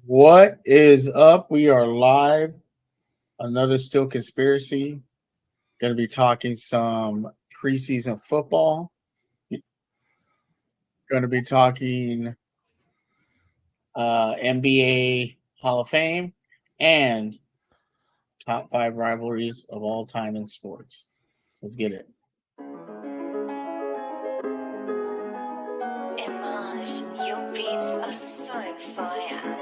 What is up? We are live. Another Still Conspiracy. Going to be talking some preseason football. Going to be talking NBA Hall of Fame and top five rivalries of all time in sports. Let's get it. Image, your beats are so fire.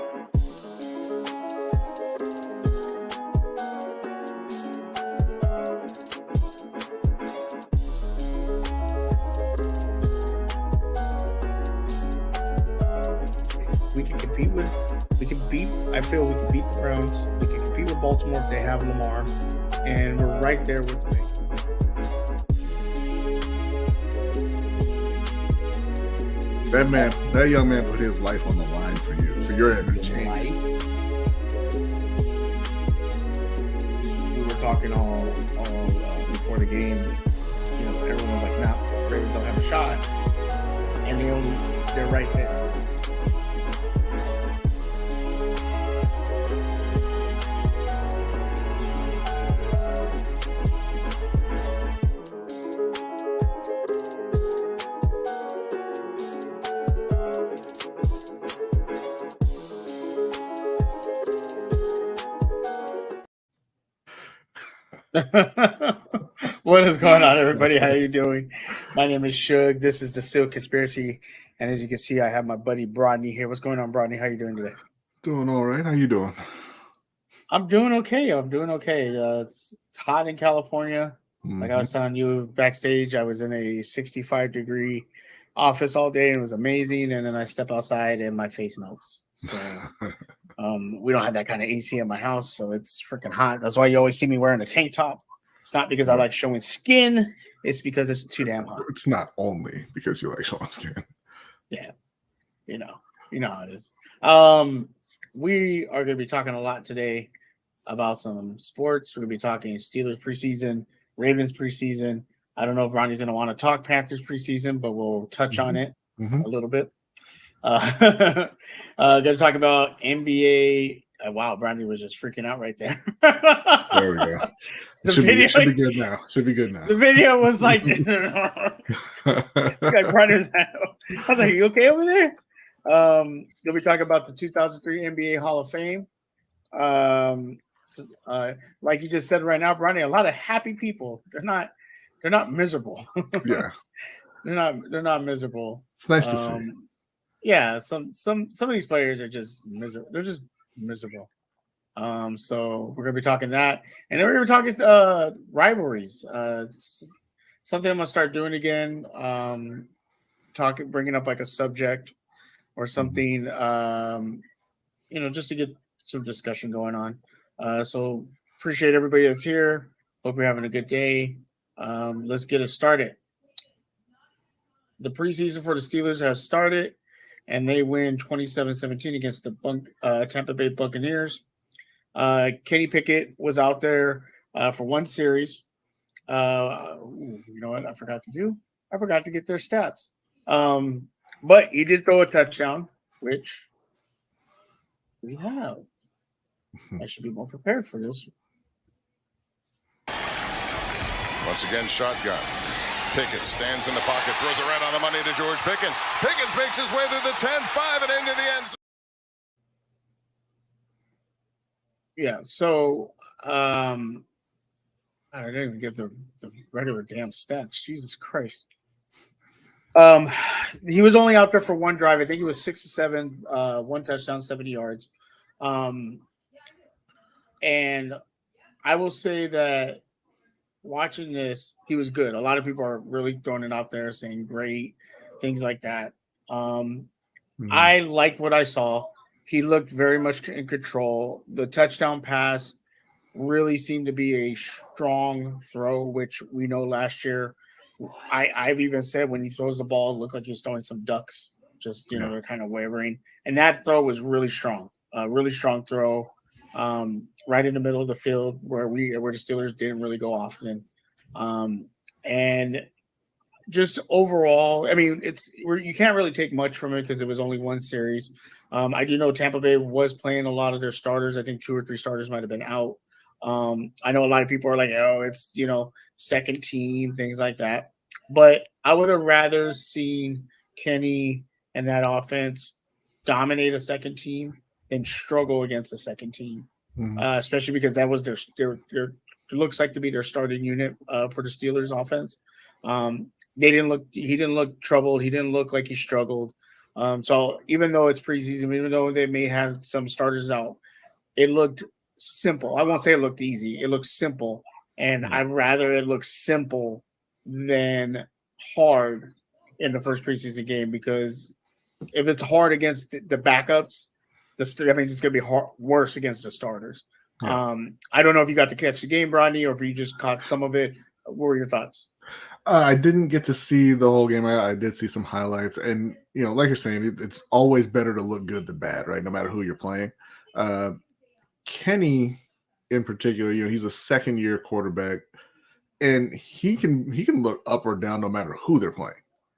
We can compete with. We can beat. I feel we can beat the Browns. We can compete with Baltimore if they have Lamar, and we're right there with the Bengals. That young man put his life on the line for you, for your entertainment. We were talking all before the game. You know, everyone was like, "Nah, Ravens don't have a shot," and they're right there. What is going on, everybody? How you doing? My name is Suge. This is the Still Conspiracy, and as you can see, I have my buddy Brodney here. What's going on, Brodney? How you doing today? Doing all right. How you doing? I'm doing okay. It's hot in California. Like I was telling you backstage, I was in a 65-degree office all day and it was amazing. And then I step outside and my face melts. So we don't have that kind of AC in my house, so it's freaking hot. That's why you always see me wearing a tank top. It's not because I like showing skin. It's because it's too damn hot. It's not only because you like showing skin. Yeah, you know how it is. We are going to be talking a lot today about some sports. We're going to be talking Steelers preseason, Ravens preseason. I don't know if Ronnie's going to want to talk Panthers preseason, but we'll touch on it a little bit. Going to talk about NBA. Wow, Brandy was just freaking out right there. There we go. Should be good now. Should be good now. The video was like, Brandy's, I was like, "Are you okay over there?" You'll be talking about the 2003 NBA Hall of Fame. Like you just said right now, Brandy, a lot of happy people. They're not miserable. Yeah, they're not miserable. It's nice to see. Yeah, some of these players are just miserable. They're just miserable. So we're gonna be talking that, and then we're gonna be talking rivalries. Something I'm gonna start doing again. Bringing up like a subject or something. Just to get some discussion going on. So appreciate everybody that's here. Hope you're having a good day. Let's get it started. The preseason for the Steelers has started, and they win 27-17 against the Tampa Bay Buccaneers. Kenny Pickett was out there for one series. You know what I forgot to do? I forgot to get their stats. But he did throw a touchdown, which we have. I should be more prepared for this. Once again, shotgun. Pickett stands in the pocket, throws it right on the money to George Pickens. Pickens makes his way to the 10-5 and into the end zone. Yeah, so I didn't even get the regular damn stats. Jesus Christ. He was only out there for one drive. I think he was 6 to 7, one touchdown, 70 yards. And I will say that watching this, he was good. A lot of people are really throwing it out there, saying great, things like that. I liked what I saw. He looked very much in control. The touchdown pass really seemed to be a strong throw, which we know last year. I've even said when he throws the ball, it looked like he was throwing some ducks. Just, they're kind of wavering. And that throw was really strong. Really strong throw. Right in the middle of the field where the Steelers didn't really go often. And just overall, I mean, you can't really take much from it because it was only one series. I do know Tampa Bay was playing a lot of their starters. I think 2 or 3 starters might have been out. I know a lot of people are like, "Oh, it's second team, things like that." But I would have rather seen Kenny and that offense dominate a second team than struggle against a second team, especially because that was their it looks like to be their starting unit for the Steelers offense. He didn't look troubled. He didn't look like he struggled. So even though it's preseason, even though they may have some starters out, it looked simple. I won't say it looked easy. It looked simple. And I'd rather it look simple than hard in the first preseason game, because if it's hard against the backups, that means it's going to be worse against the starters. Yeah. I don't know if you got to catch the game, Rodney, or if you just caught some of it. What were your thoughts? I didn't get to see the whole game. I did see some highlights, and like you're saying, it's always better to look good than bad, right? No matter who you're playing. Kenny, in particular, he's a second-year quarterback, and he can look up or down no matter who they're playing,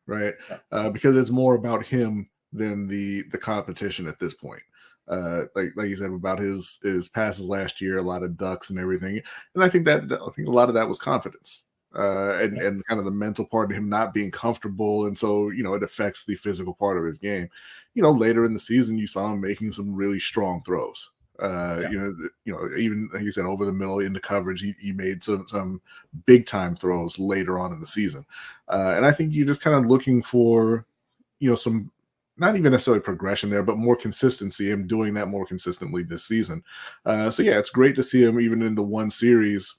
right? Because it's more about him than the competition at this point. Like you said about his passes last year, a lot of ducks and everything, and I think a lot of that was confidence. And kind of the mental part of him not being comfortable, and so it affects the physical part of his game. Later in the season, you saw him making some really strong throws. Even like you said, over the middle into coverage, he made some big time throws later on in the season. And I think you're just kind of looking for some, not even necessarily progression there, but more consistency, him doing that more consistently this season. So yeah, it's great to see him even in the one series.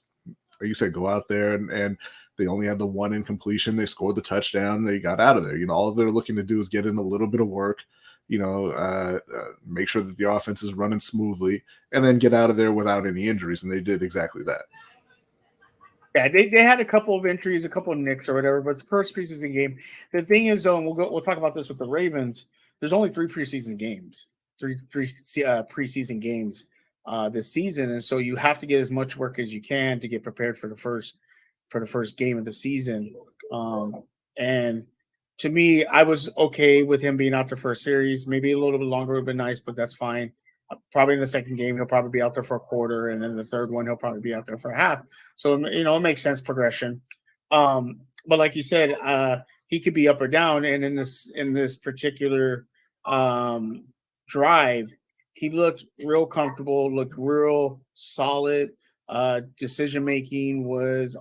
Like you said, go out there and they only had the one incompletion. They scored the touchdown. They got out of there. All they're looking to do is get in a little bit of work, make sure that the offense is running smoothly, and then get out of there without any injuries. And they did exactly that. Yeah, they had a couple of injuries, a couple of nicks or whatever, but it's the first preseason game. The thing is, though, and we'll talk about this with the Ravens. There's only 3 preseason games, three preseason games this season, and so you have to get as much work as you can to get prepared for the first game of the season. And to me, I was okay with him being out the first series. Maybe a little bit longer would have been nice, but that's fine. Probably in the second game, he'll probably be out there for a quarter, and then the third one, he'll probably be out there for a half. So it makes sense progression. But like you said, he could be up or down, and in this particular drive, he looked real comfortable, looked real solid. Decision making was,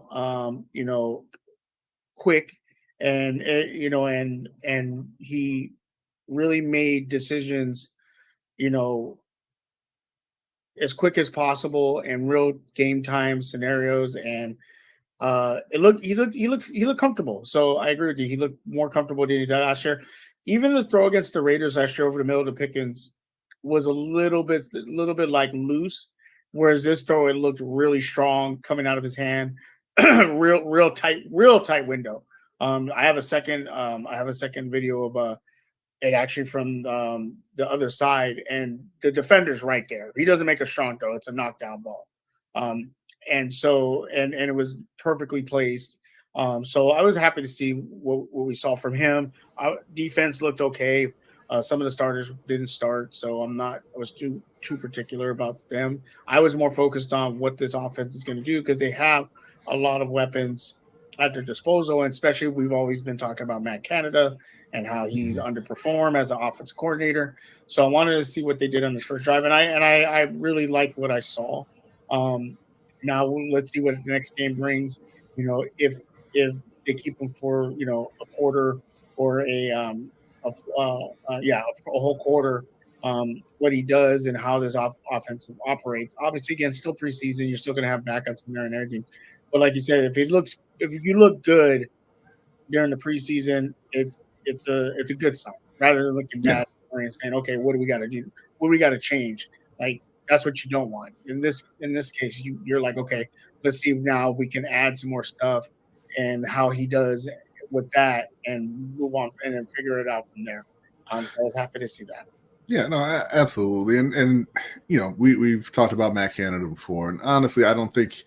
quick, and he really made decisions, as quick as possible in real game time scenarios, and he looked comfortable. So I agree with you. He looked more comfortable than he did last year. Even the throw against the Raiders last year over the middle to Pickens was a little bit like loose, whereas this throw, it looked really strong coming out of his hand, real tight window. I have a second video of it actually from the other side, and the defender's right there. If he doesn't make a strong throw, it's a knockdown ball. And it was perfectly placed. So I was happy to see what we saw from him. Our defense looked okay. Some of the starters didn't start, so I was too particular about them. I was more focused on what this offense is going to do, because they have a lot of weapons at their disposal, and especially we've always been talking about Matt Canada and how he's underperformed as an offensive coordinator. So I wanted to see what they did on this first drive, and I really liked what I saw. Now let's see what the next game brings. If they keep him for a quarter or a whole quarter, what he does and how this offense operates. Obviously, again, still preseason, you're still going to have backups in there and everything. But like you said, if you look good during the preseason, it's a good sign, rather than looking bad and saying, okay, what do we got to do? What do we got to change? Like, that's what you don't want. In this case, you're like, okay, let's see if now we can add some more stuff and how he does with that, and move on and then figure it out from there. I was happy to see that. Yeah, no, absolutely. And we've talked about Matt Canada before, and honestly, I don't think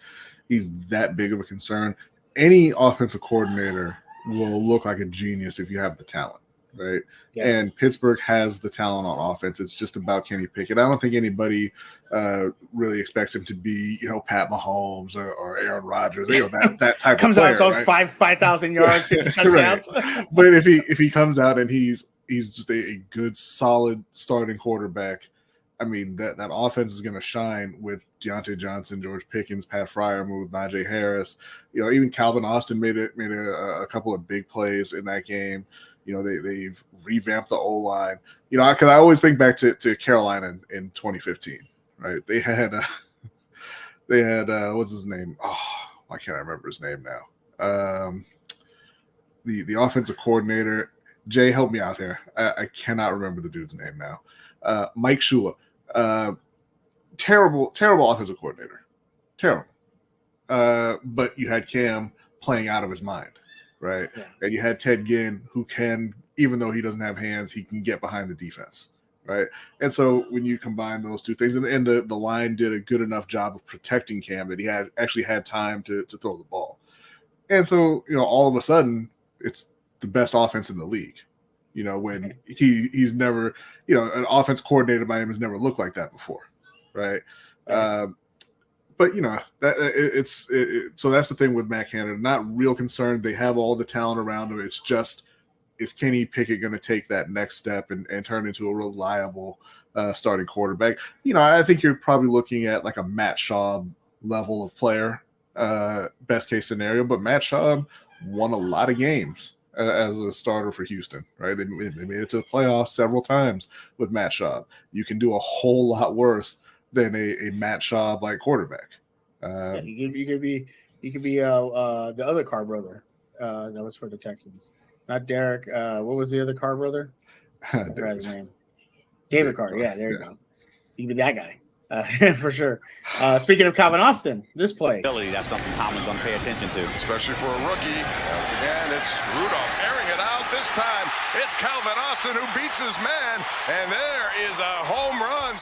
he's that big of a concern. Any offensive coordinator will look like a genius if you have the talent, right? Yeah. And Pittsburgh has the talent on offense. It's just about Kenny Pickett. I don't think anybody really expects him to be, Pat Mahomes or Aaron Rodgers, that type Comes of player. out, goes right? 5,000 yards, 50 touchdowns. Right. But if he comes out and he's just a good, solid starting quarterback, I mean, that offense is going to shine with Deontay Johnson, George Pickens, Pat Freiermuth, Najee Harris. Even Calvin Austin made a couple of big plays in that game. They've revamped the O-line. Because I always think back to Carolina in 2015, right? They had what's his name? Oh, I can't remember his name now. The offensive coordinator, Jay, help me out here. I cannot remember the dude's name now. Mike Shula. Terrible offensive coordinator. Terrible. But you had Cam playing out of his mind, right? Yeah. And you had Ted Ginn, who can, even though he doesn't have hands, he can get behind the defense, right? And so when you combine those two things, and the line did a good enough job of protecting Cam that he actually had time to throw the ball. And so, all of a sudden, it's the best offense in the league. When he's never, an offense coordinated by him has never looked like that before, right? But so that's the thing with Matt Canada. Not real concerned. They have all the talent around him. It's just, is Kenny Pickett going to take that next step and turn into a reliable starting quarterback? I think you're probably looking at like a Matt Schaub level of player, best case scenario. But Matt Schaub won a lot of games as a starter for Houston, right? They made it to the playoffs several times with Matt Schaub. You can do a whole lot worse than a Matt Schaub like quarterback. You could be the other Carr brother that was for the Texans, not Derek. What was the other Carr brother? I forgot his name. David Carr. Yeah, there you go. You could be that guy. For sure. Speaking of Calvin Austin, this play. That's something Tomlin's going to pay attention to. Especially for a rookie. Once again, it's Rudolph airing it out. This time, it's Calvin Austin who beats his man. And there is a home run.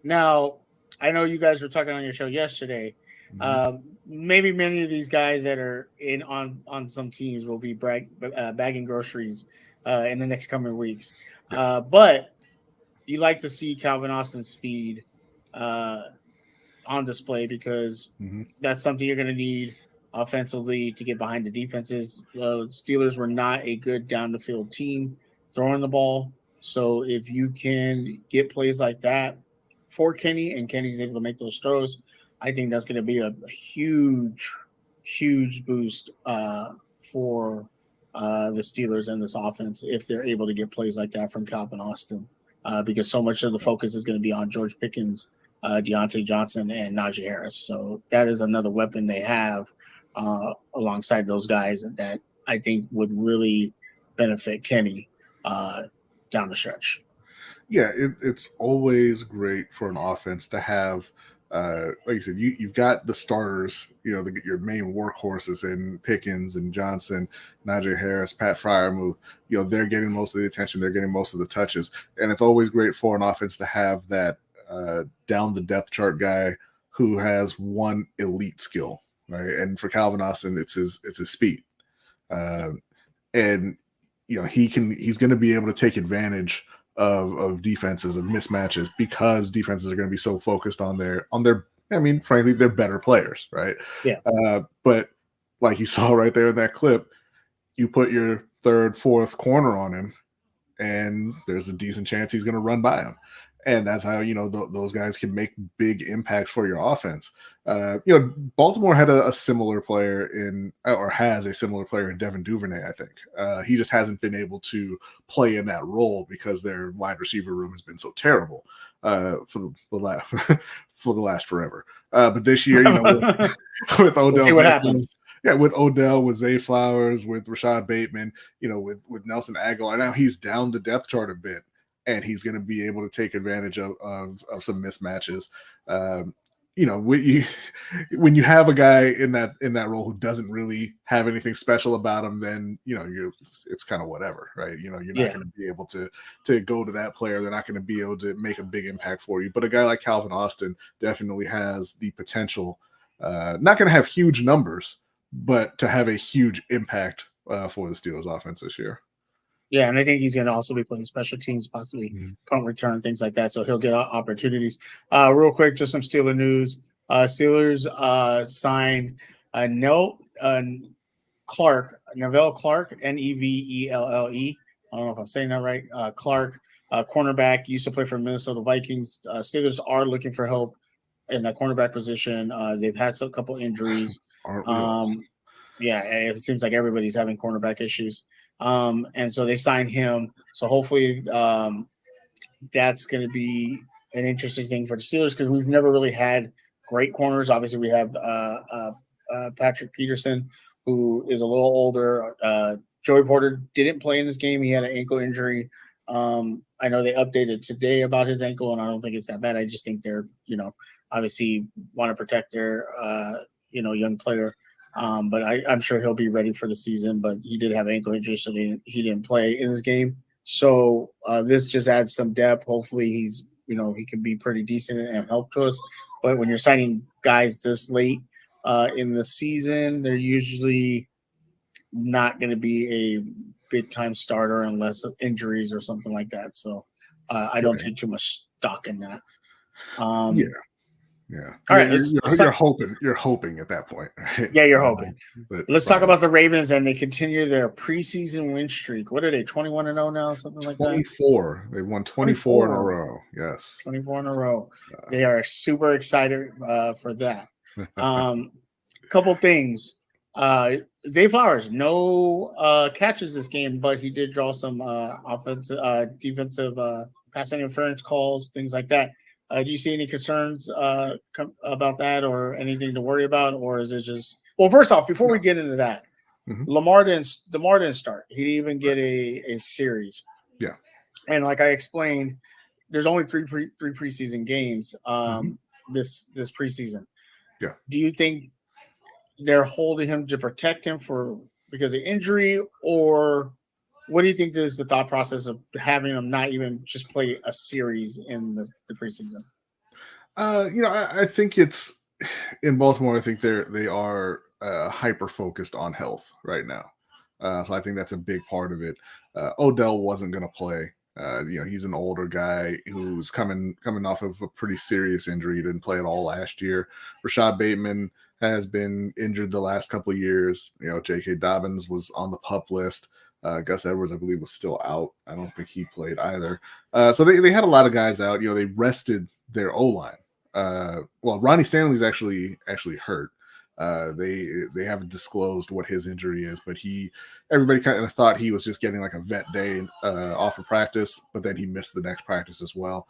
Now, I know you guys were talking on your show yesterday. Maybe many of these guys that are on some teams will be bagging groceries in the next coming weeks. But you like to see Calvin Austin's speed on display because that's something you're going to need offensively to get behind the defenses. Steelers were not a good down the field team throwing the ball. So if you can get plays like that for Kenny and Kenny's able to make those throws, I think that's going to be a huge, huge boost for the Steelers and this offense if they're able to get plays like that from Calvin Austin. Because so much of the focus is going to be on George Pickens, Deontay Johnson, and Najee Harris. So that is another weapon they have alongside those guys that I think would really benefit Kenny down the stretch. Yeah, it's always great for an offense to have, like you said, you've got the starters, your main workhorses in Pickens and Johnson, Najee Harris, Pat Freiermuth. They're getting most of the attention, they're getting most of the touches, and it's always great for an offense to have that down the depth chart guy who has one elite skill, right? And for Calvin Austin, it's his speed, and he's going to be able to take advantage of defenses and mismatches because defenses are going to be so focused on their frankly, they're better players, right? Yeah. But like you saw right there in that clip, you put your third, fourth corner on him, and there's a decent chance he's going to run by him. And that's how, those guys can make big impacts for your offense. Baltimore had a similar player has a similar player in Devin Duvernay, I think. He just hasn't been able to play in that role because their wide receiver room has been so terrible for the last forever. But this year, with Odell, we'll see what happens. Yeah, with Odell, with Zay Flowers, with Rashad Bateman, with Nelson Aguilar, now he's down the depth chart a bit. And he's going to be able to take advantage of some mismatches. When you have a guy in that role who doesn't really have anything special about him, then it's kind of whatever, right? You're not going to be able to go to that player. They're not going to be able to make a big impact for you. But a guy like Calvin Austin definitely has the potential. Not going to have huge numbers, but to have a huge impact for the Steelers offense this year. Yeah, and I think he's going to also be playing special teams, possibly punt return, things like that. So he'll get opportunities. Real quick, just some Steeler news. Steelers signed Neville Clark, Nevelle, I don't know if I'm saying that right. Clark, cornerback, used to play for Minnesota Vikings. Steelers are looking for help in that cornerback position. They've had a couple injuries. Yeah, it seems like everybody's having cornerback issues. And so they signed him. So hopefully that's going to be an interesting thing for the Steelers because we've never really had great corners. Obviously, we have Patrick Peterson, who is a little older. Joey Porter didn't play in this game. He had an ankle injury. I know they updated today about his ankle, and I don't think it's that bad. I just think they're, obviously want to protect their, young player. But I'm sure he'll be ready for the season. But he did have ankle injury, so he didn't play in this game. So this just adds some depth. Hopefully, he's he can be pretty decent and help to us. But when you're signing guys this late in the season, they're usually not going to be a big time starter unless of injuries or something like that. So I don't take too much stock in that. Yeah. All right. You're hoping at that point. Right? Yeah, you're hoping. Let's talk fine. about the Ravens, and they continue their preseason win streak. What are they, 21-0 now, something like that? 24. They won 24 in a row. Yes. 24 in a row. They are super excited for that. Couple things. Zay Flowers, no catches this game, but he did draw some defensive pass interference calls, things like that. Do you see any concerns about that or anything to worry about? Or is it just – well, first off, before we get into that, Lamar didn't start. He didn't even get a series. Yeah. And like I explained, there's only three preseason games this preseason. Yeah. Do you think they're holding him to protect him because of injury, or what do you think is the thought process of having him not even just play a series in the preseason? I think it's in Baltimore. I think they are hyper focused on health right now. So I think that's a big part of it. Odell wasn't going to play. He's an older guy who's coming off of a pretty serious injury. He didn't play at all last year. Rashad Bateman has been injured the last couple of years. J.K. Dobbins was on the PUP list. Gus Edwards, I believe, was still out. I don't think he played either. So they had a lot of guys out. They rested their O-line. Ronnie Stanley's actually hurt. They haven't disclosed what his injury is, but everybody kind of thought he was just getting like a vet day off of practice, but then he missed the next practice as well.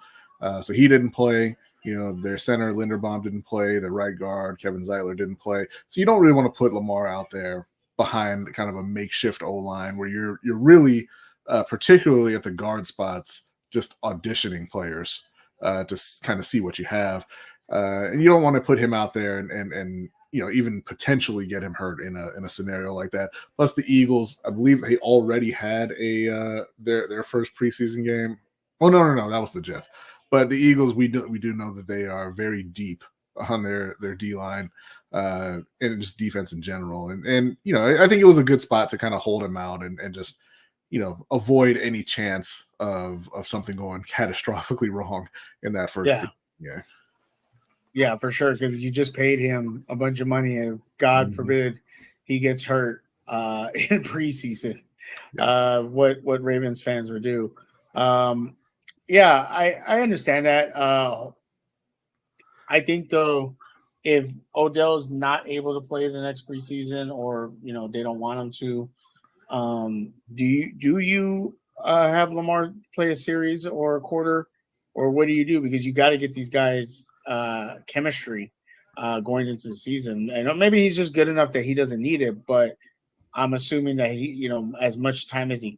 So he didn't play. Their center Linderbaum didn't play. The right guard Kevin Zeitler didn't play. So you don't really want to put Lamar out there behind kind of a makeshift O-line where you're really, particularly at the guard spots, just auditioning players to kind of see what you have. And you don't want to put him out there and even potentially get him hurt in a scenario like that. Plus the Eagles, I believe they already had their first preseason game. Oh, no, that was the Jets. But the Eagles, we do know that they are very deep on their D-line and just defense in general. And I think it was a good spot to kind of hold him out and just, avoid any chance of something going catastrophically wrong in that first game. Yeah, for sure, because you just paid him a bunch of money, and God forbid he gets hurt in preseason. What Ravens fans would do. I understand that. I think though, if Odell's not able to play the next preseason, or they don't want him to, do you have Lamar play a series or a quarter, or what do you do? Because you got to get these guys chemistry going into the season, and maybe he's just good enough that he doesn't need it. But I'm assuming that he, as much time as he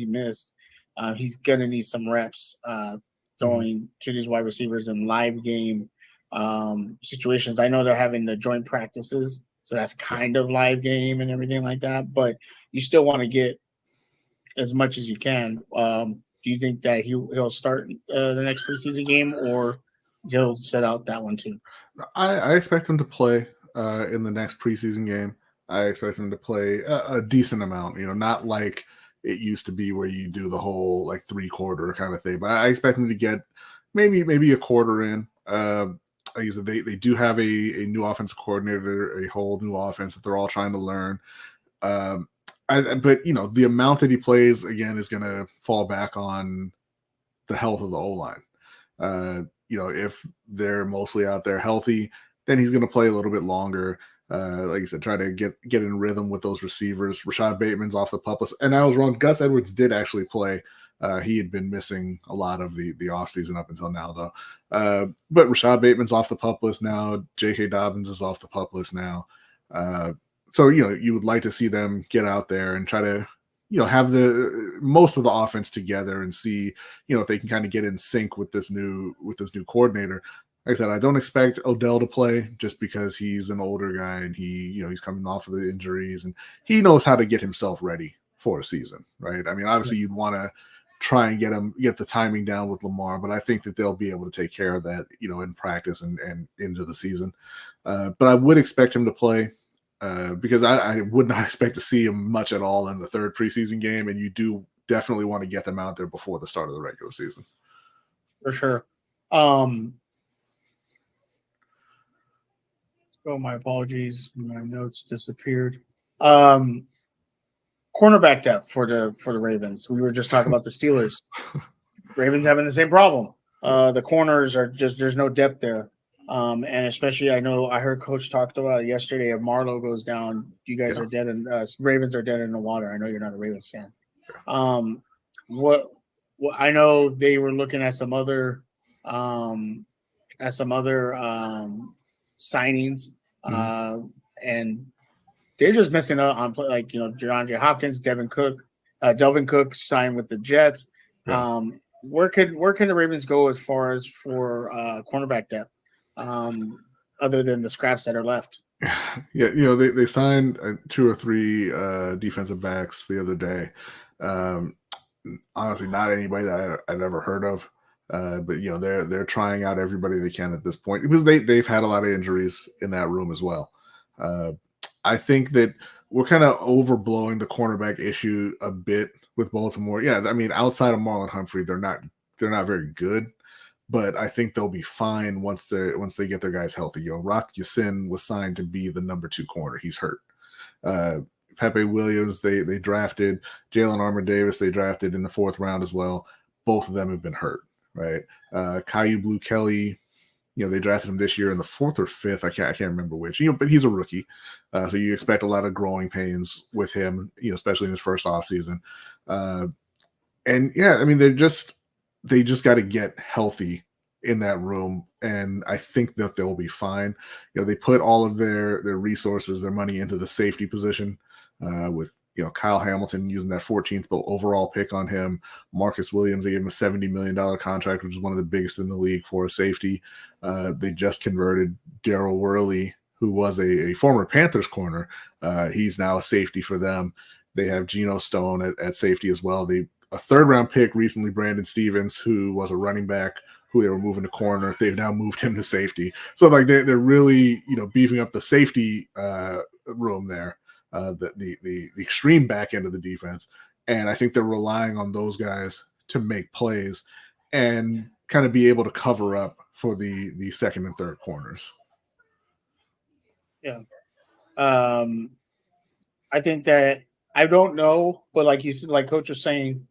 missed, he's gonna need some reps throwing to these wide receivers in live game situations. I know they're having the joint practices, so that's kind of live game and everything like that. But you still want to get as much as you can. Do you think that he'll start the next preseason game, or he'll set out that one too? I expect him to play. in the next preseason game. I expect him to play a decent amount. Not like it used to be where you do the whole like 3/4 kind of thing. But I expect him to get maybe a quarter in. Like I said, they do have a new offensive coordinator, a whole new offense that they're all trying to learn. But the amount that he plays again is going to fall back on the health of the O line. If they're mostly out there healthy, then he's going to play a little bit longer. Like I said, try to get in rhythm with those receivers. Rashad Bateman's off the pup list, and I was wrong. Gus Edwards did actually play. He had been missing a lot of the offseason up until now, though. But Rashad Bateman's off the pup list now. J.K. Dobbins is off the pup list now. So you would like to see them get out there and try to have the most of the offense together and see if they can kind of get in sync with this new coordinator. Like I said, I don't expect Odell to play just because he's an older guy and he's coming off of the injuries and he knows how to get himself ready for a season, right? I mean, obviously you'd want to try and get the timing down with Lamar, but I think that they'll be able to take care of that, in practice and into the season. But I would expect him to play because I would not expect to see him much at all in the third preseason game, and you do definitely want to get them out there before the start of the regular season. For sure. My apologies. My notes disappeared. Cornerback depth for the Ravens. We were just talking about the Steelers. Ravens having the same problem. The corners are just there's no depth there. And especially I heard Coach talked about it yesterday. If Marlowe goes down, you guys are dead and Ravens are dead in the water. I know you're not a Ravens fan. What I know they were looking at some other signings. And they're just missing out on DeAndre Hopkins, Delvin Cook signed with the Jets. Yeah. Where can the Ravens go as far as for cornerback depth, other than the scraps that are left? Yeah, they signed 2 or 3 defensive backs the other day. Honestly, not anybody that I've ever heard of. But they're trying out everybody they can at this point because they've had a lot of injuries in that room as well. I think that we're kind of overblowing the cornerback issue a bit with Baltimore. Yeah, I mean, outside of Marlon Humphrey, they're not very good, but I think they'll be fine once they get their guys healthy. Rock Ya-Sin was signed to be the number 2 corner. He's hurt. Pepe Williams, they drafted. Jalen Armour-Davis, they drafted in the 4th round as well. Both of them have been hurt. Right, Caillou Blue Kelly, they drafted him this year in the 4th or 5th. I can't remember which. But he's a rookie, so you expect a lot of growing pains with him. Especially in his first offseason. And yeah, I mean they just got to get healthy in that room, and I think that they'll be fine. They put all of their resources, their money into the safety position with. Kyle Hamilton using that 14th overall pick on him. Marcus Williams, they gave him a $70 million contract, which is one of the biggest in the league for a safety. They just converted Daryl Worley, who was a former Panthers corner. He's now a safety for them. They have Geno Stone at safety as well. A 3rd round pick recently, Brandon Stevens, who was a running back who they were moving to corner. They've now moved him to safety. So they're really beefing up the safety room there. The extreme back end of the defense, and I think they're relying on those guys to make plays and kind of be able to cover up for the 2nd and 3rd corners. Yeah, I think that I don't know, but like Coach was saying,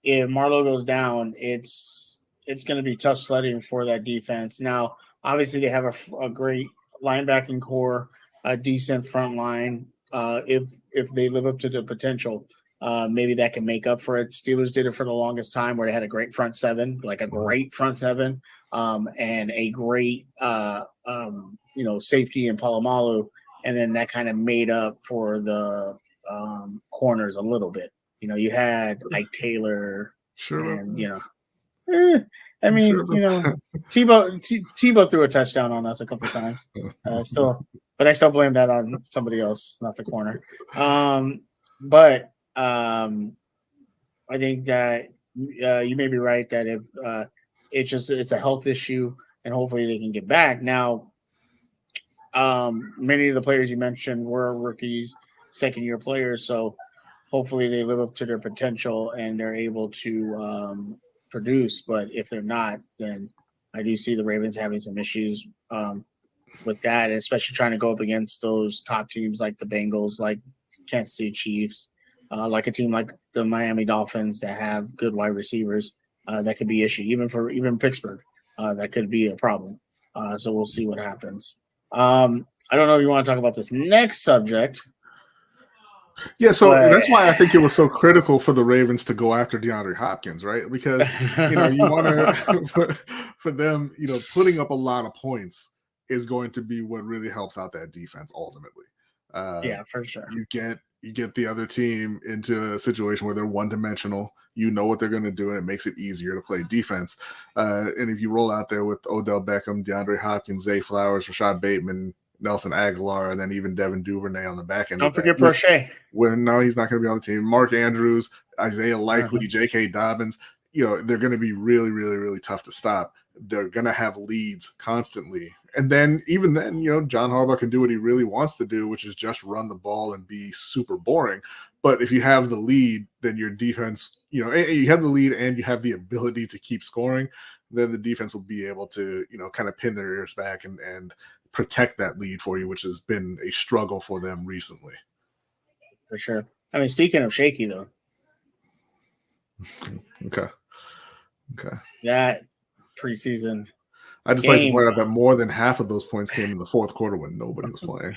if Marlowe goes down, it's going to be tough sledding for that defense. Now, obviously, they have a great linebacking core, a decent front line. If they live up to the potential, maybe that can make up for it. Steelers did it for the longest time where they had a great front 7, and a great safety in Palomalu, and then that kind of made up for the corners a little bit. You had Ike Taylor, Sure. and Tebow threw a touchdown on us a couple of times. But I still blame that on somebody else, not the corner. But I think that you may be right that if it's a health issue, and hopefully they can get back. Now, many of the players you mentioned were rookies, second-year players, so hopefully they live up to their potential and they're able to produce. But if they're not, then I do see the Ravens having some issues with that, especially trying to go up against those top teams like the Bengals, like Kansas City Chiefs, like a team like the Miami Dolphins that have good wide receivers. That could be an issue, even Pittsburgh. That could be a problem. So we'll see what happens. I don't know if you want to talk about this next subject. Yeah, so But- that's why I think it was so critical for the Ravens to go after DeAndre Hopkins, right? Because you want to for them, putting up a lot of points is going to be what really helps out that defense ultimately. Yeah, for sure. You get the other team into a situation where they're one-dimensional. You know what they're going to do, and it makes it easier to play defense. And if you roll out there with Odell Beckham, DeAndre Hopkins, Zay Flowers, Rashad Bateman, Nelson Aguilar, and then even Devin Duvernay on the back end. Don't forget Prochet. No, he's not going to be on the team. Mark Andrews, Isaiah Likely, J.K. Dobbins. They're going to be really, really, really tough to stop. They're going to have leads constantly. And then, even then, John Harbaugh can do what he really wants to do, which is just run the ball and be super boring. But if you have the lead, then your defense, you have the lead and you have the ability to keep scoring, then the defense will be able to, kind of pin their ears back and protect that lead for you, which has been a struggle for them recently. For sure. I mean, speaking of shaky, though. Okay. That preseason. I just like to point out that more than half of those points came in the fourth quarter when nobody was playing.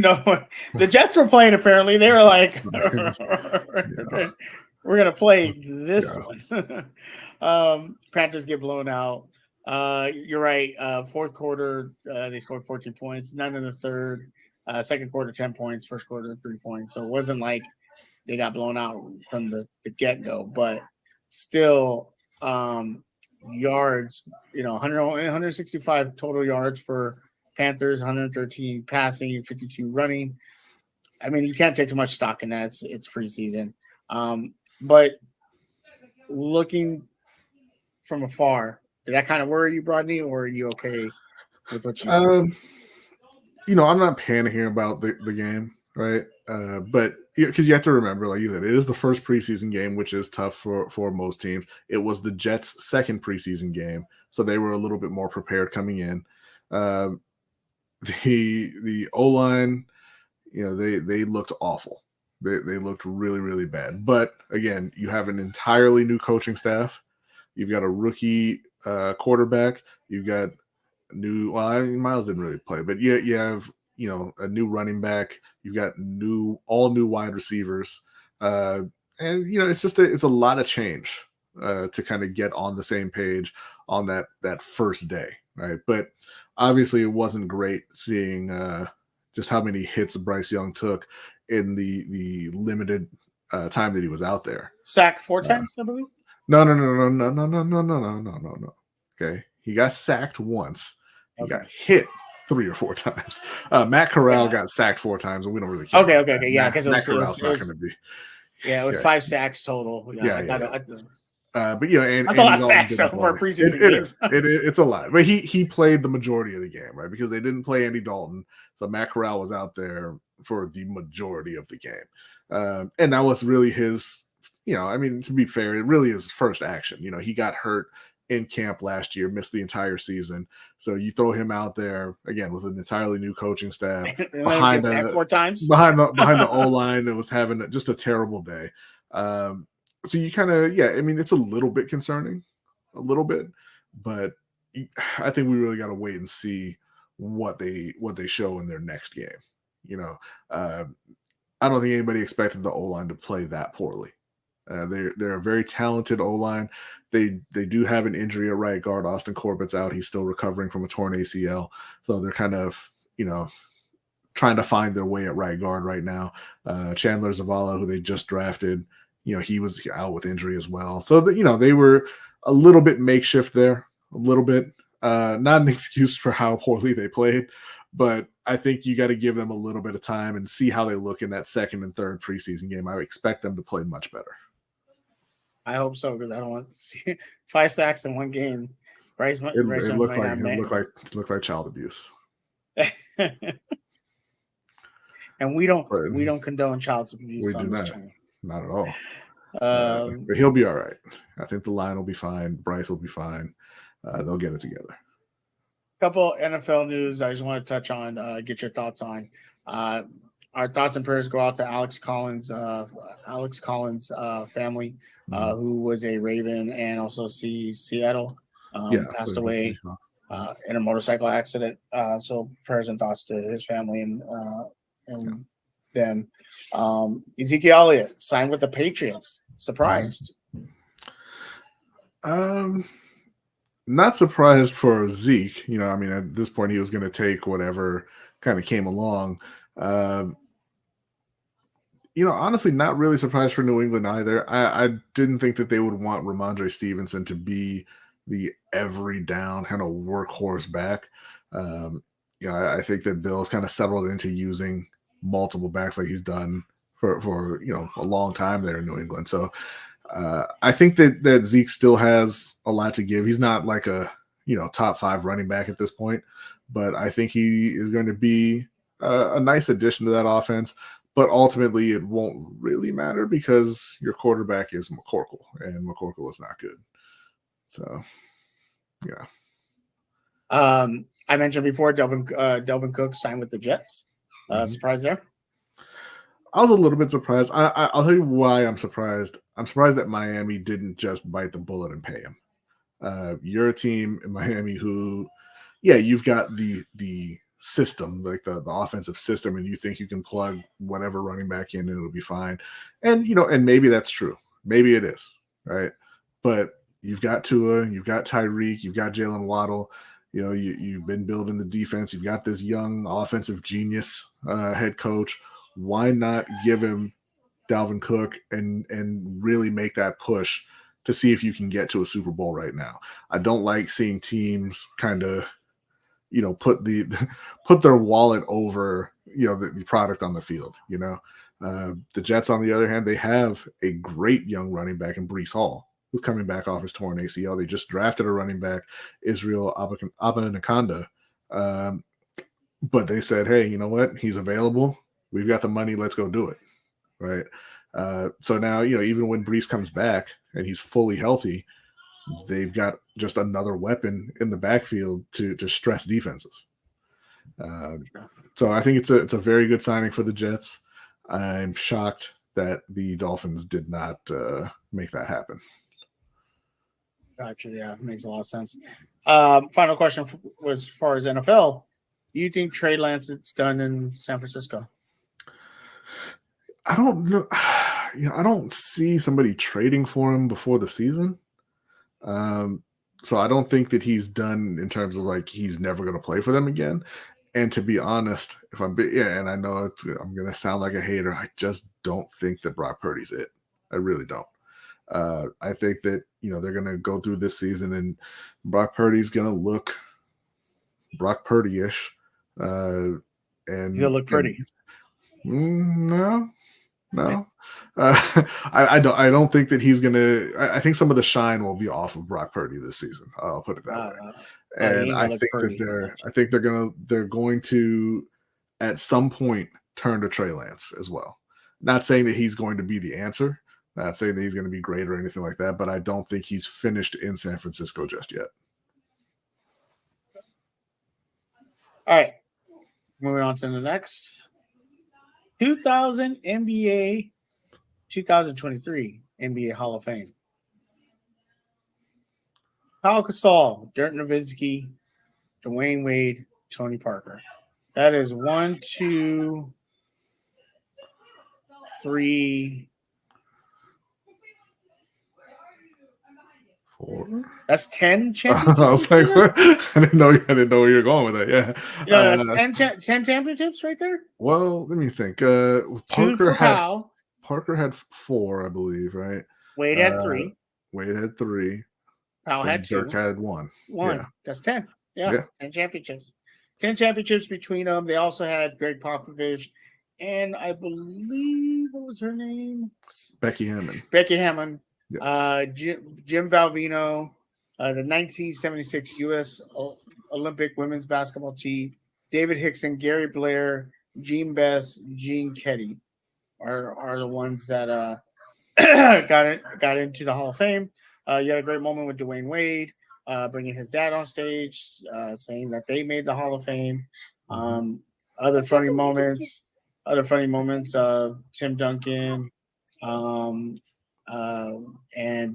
No, the Jets were playing, apparently. They were like, we're going to play this one. Panthers get blown out. You're right. Fourth quarter, they scored 14 points, none in the third. Second quarter, 10 points. First quarter, 3 points. So it wasn't like they got blown out from the get-go. But still, yards, 165 total yards for Panthers, 113 passing, 52 running. I mean, you can't take too much stock in that. It's preseason. But looking from afar, did that kind of worry you, Rodney, or are you okay with what you said? I'm not panicking about the game, right? But because you have to remember, like you said, it is the first preseason game, which is tough for most teams. It was the Jets' second preseason game, so they were a little bit more prepared coming in. The O-line, they looked awful. They looked really, really bad. But again, you have an entirely new coaching staff. You've got a rookie quarterback. You've got Miles didn't really play, but you have a new running back. You've got all new wide receivers, and it's a lot of change to kind of get on the same page on that first day, right? But obviously, it wasn't great seeing just how many hits Bryce Young took in the limited time that he was out there. Sacked 4 times, I believe. No. Okay, he got sacked once. He got hit 3 or 4 times. Matt Corral got sacked 4 times, and we don't really care. Okay. Yeah, because Matt Corral's not going to be. Yeah, it was 5 sacks total. But and that's a lot of sacks for a preseason it game. Is. It's a lot. But he played the majority of the game, right? Because they didn't play Andy Dalton, so Matt Corral was out there for the majority of the game, and that was really his. To be fair, it really is his first action. He got hurt in camp last year, missed the entire season. So you throw him out there again with an entirely new coaching staff behind 4 times behind the O-line that was having just a terrible day. So you kind of, it's a little bit concerning, but I think we really got to wait and see what they show in their next game. I don't think anybody expected the O-line to play that poorly. They're a very talented O-line. They do have an injury at right guard. Austin Corbett's out. He's still recovering from a torn ACL. So they're kind of, trying to find their way at right guard right now. Chandler Zavala, who they just drafted, he was out with injury as well. So, they were a little bit makeshift there, a little bit. Not an excuse for how poorly they played, but I think you got to give them a little bit of time and see how they look in that second and third preseason game. I expect them to play much better. I hope so, because I don't want to see 5 sacks in one game. Bryce It looked like child abuse. And we don't Right. condone child abuse We on do this not. channel. Not at all. Um, But he'll be all right. I think the line will be fine. Bryce will be fine. They'll get it together. couple NFL news I just want to touch on, get your thoughts on. Our thoughts and prayers go out to Alex Collins' family, who was a Raven and also Seattle, passed away in a motorcycle accident. So prayers and thoughts to his family and them. Ezekiel Elliott signed with the Patriots. Surprised. Not surprised for Zeke. I mean, at this point, he was going to take whatever kind of came along. Honestly, not really surprised for New England either. I didn't think that they would want Ramondre Stevenson to be the every down kind of workhorse back. I think that Bill's kind of settled into using multiple backs like he's done for a long time there in New England. So I think that Zeke still has a lot to give. He's not like a top 5 running back at this point, but I think he is going to be a nice addition to that offense. But ultimately, it won't really matter because your quarterback is McCorkle, and McCorkle is not good. So, yeah. I mentioned before, Delvin Cook signed with the Jets. Surprise there? I was a little bit surprised. I'll tell you why I'm surprised. I'm surprised that Miami didn't just bite the bullet and pay him. You're a team in Miami who, you've got the system, like the offensive system, and you think you can plug whatever running back in and it'll be fine. And and maybe that's true. Maybe it is, right? But you've got Tua, you've got Tyreek, you've got Jalen Waddle. You've been building the defense. You've got this young offensive genius head coach. Why not give him Dalvin Cook and really make that push to see if you can get to a Super Bowl right now? I don't like seeing teams kind of put their wallet over the product on the field. The Jets, on the other hand, they have a great young running back in Breece Hall, who's coming back off his torn ACL. They just drafted a running back, Israel Abanikanda, but they said, hey, you know what? He's available. We've got the money. Let's go do it. Right. So now, even when Breece comes back and he's fully healthy, they've got just another weapon in the backfield to stress defenses. So I think it's a very good signing for the Jets. I'm shocked that the Dolphins did not make that happen. Gotcha. Yeah, makes a lot of sense. Final question as far as NFL. Do you think Trey Lance is done in San Francisco? I don't know. I don't see somebody trading for him before the season. So I don't think that he's done in terms of like he's never going to play for them again. And to be honest, and I know I'm going to sound like a hater, I just don't think that Brock Purdy's it. I really don't. I think that they're going to go through this season and Brock Purdy's going to look Brock Purdy-ish, and He'll look pretty. No. I don't think that he's gonna. I think some of the shine will be off of Brock Purdy this season. I'll put it that way. And I think that they're going to at some point turn to Trey Lance as well. Not saying that he's going to be the answer. Not saying that he's going to be great or anything like that. But I don't think he's finished in San Francisco just yet. All right, moving on to the next 2023 NBA Hall of Fame. Pau Gasol, Dirk Nowitzki, Dwayne Wade, Tony Parker. That is 1, 2, 3, 4. That's 10 championships. I was like, I didn't know where you're going with that. Yeah, that's 10 championships right there. Well, let me think. Parker had 4, I believe, right? Wade had 3. Wade had 3. Powell had 2. Dirk had 1. Yeah. That's 10. Yeah, 10 championships. 10 championships between them. They also had Greg Popovich, and I believe, what was her name? Becky Hammond. Yes. Jim Valvino, the 1976 U.S. Olympic women's basketball team, David Hickson, Gary Blair, Gene Best, Gene Ketty are the ones that got into the Hall of Fame. You had a great moment with Dwayne Wade, bringing his dad on stage, saying that they made the Hall of Fame. Other funny moments. Tim Duncan, and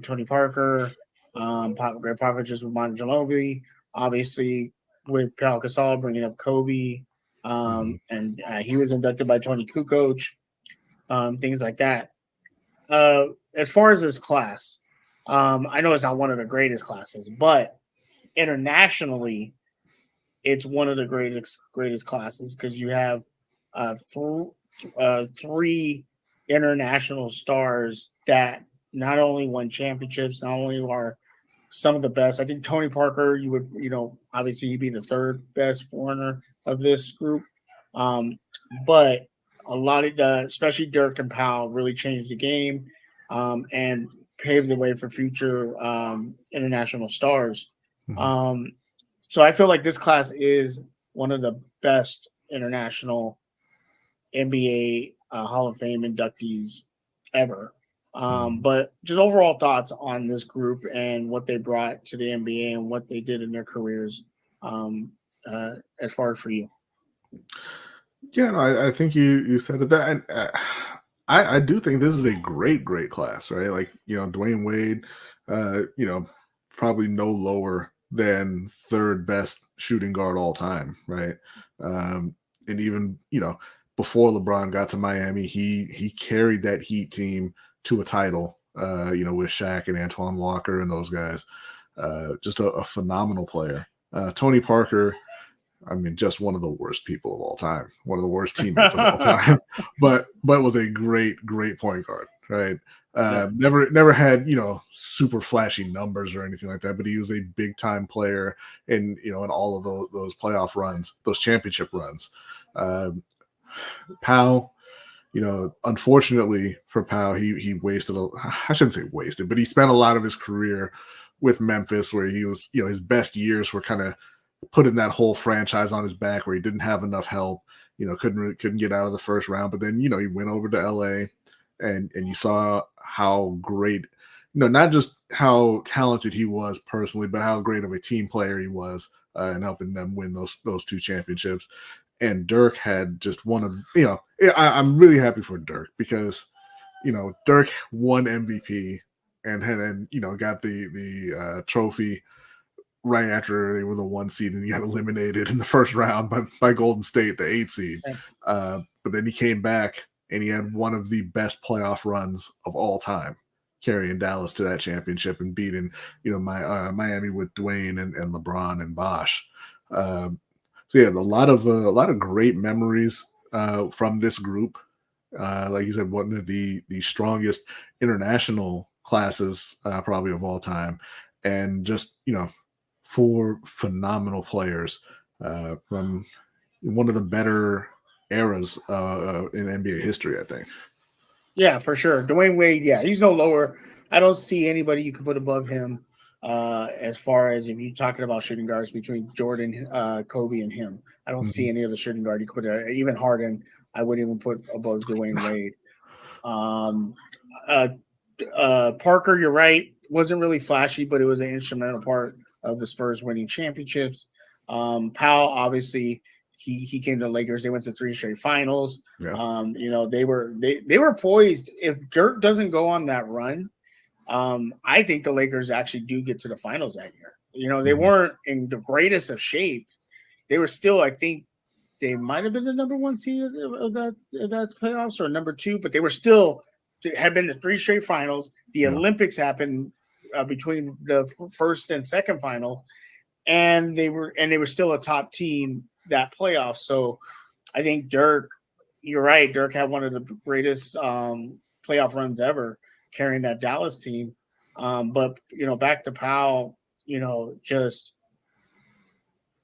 Tony Parker, Greg Popovich with Monta Ginobili, obviously with Pau Gasol bringing up Kobe, and he was inducted by Tony Kukoc, things like that. As far as this class, I know it's not one of the greatest classes, but internationally, it's one of the greatest classes because you have three international stars that not only won championships, not only are some of the best. I think Tony Parker, obviously he'd be the third best foreigner of this group. But a lot of especially Dirk and Powell really changed the game and paved the way for future international stars. So I feel like this class is one of the best international NBA Hall of Fame inductees ever. But just overall thoughts on this group and what they brought to the NBA and what they did in their careers, as far as for you. Yeah, no, I think you said it. That, and I do think this is a great class, right? Like, Dwayne Wade, probably no lower than third best shooting guard all time, right? And even, before LeBron got to Miami, he carried that Heat team to a title, with Shaq and Antoine Walker and those guys. Just a phenomenal player. Tony Parker, I mean, just one of the worst people of all time, one of the worst teammates of all time, but was a great point guard, right? Never had, super flashy numbers or anything like that, but he was a big time player in all of those playoff runs, those championship runs. Powell, unfortunately for Powell, he wasted I shouldn't say wasted, but he spent a lot of his career with Memphis where he was, his best years were kind of putting that whole franchise on his back where he didn't have enough help, couldn't get out of the first round. But then, he went over to LA and you saw how great, not just how talented he was personally, but how great of a team player he was in helping them win those two championships. And Dirk had just one of, I'm really happy for Dirk because, Dirk won MVP and then, got the trophy right after they were the 1 seed and he got eliminated in the first round by Golden State, the 8 seed. But then he came back and he had one of the best playoff runs of all time, carrying Dallas to that championship and beating, Miami with Dwayne and LeBron and Bosh. So yeah, a lot of great memories from this group. Like you said, one of the strongest international classes probably of all time, and just 4 phenomenal players from one of the better eras in NBA history, I think. Yeah, for sure. Dwayne Wade, yeah, he's no lower. I don't see anybody you can put above him as far as if you're talking about shooting guards between Jordan, Kobe, and him. I don't see any other shooting guard you could put even Harden. I wouldn't even put above Dwayne Wade. Parker, you're right. Wasn't really flashy, but it was an instrumental part of the Spurs winning championships. Powell, obviously, he came to the Lakers. They went to 3 straight finals. Yeah. They were poised. If Dirk doesn't go on that run, I think the Lakers actually do get to the finals that year. They weren't in the greatest of shape. They were still, I think, they might have been the number 1 seed of that playoffs or number 2, but they were still had been to 3 straight finals. The Olympics happened between the first and second final, and they were still a top team that playoff. So I think Dirk, you're right. Dirk had one of the greatest playoff runs ever, carrying that Dallas team. But back to Powell, just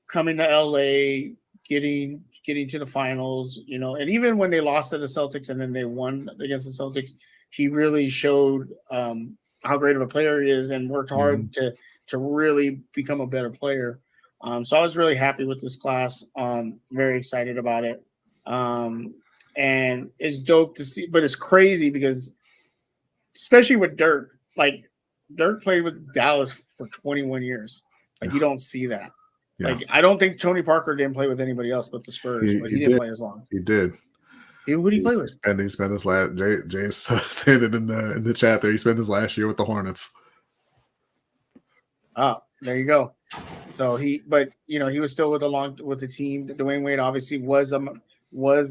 coming to LA, getting to the finals, and even when they lost to the Celtics and then they won against the Celtics, he really showed how great of a player he is and worked hard to really become a better player. So I was really happy with this class. Very excited about it. And it's dope to see, but it's crazy because, especially with Dirk, like Dirk played with Dallas for 21 years. Like, you don't see that. Yeah. Like, I don't think Tony Parker didn't play with anybody else but the Spurs, but he didn't play as long. He did. Who did he play with? And he spent his last. Jay said it in the chat there. He spent his last year with the Hornets. Oh, there you go. So he was still with the team. Dwayne Wade obviously was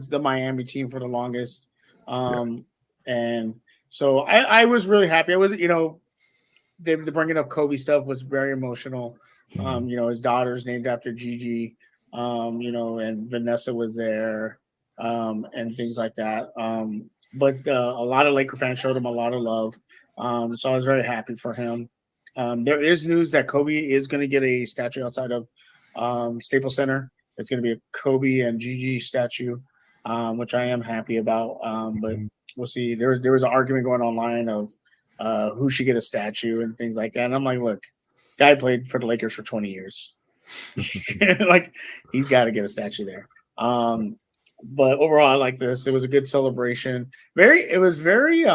the Miami team for the longest. And so I was really happy. I was, the bringing up Kobe stuff was very emotional. His daughter's named after Gigi, and Vanessa was there, and things like that. But a lot of Laker fans showed him a lot of love. So I was very happy for him. There is news that Kobe is going to get a statue outside of Staples Center. It's going to be a Kobe and Gigi statue, which I am happy about. But we'll see. There was an argument going online of who should get a statue and things like that. And I'm like, look, guy played for the Lakers for 20 years. Like, he's got to get a statue there. But overall, I like this. It was a good celebration. It was very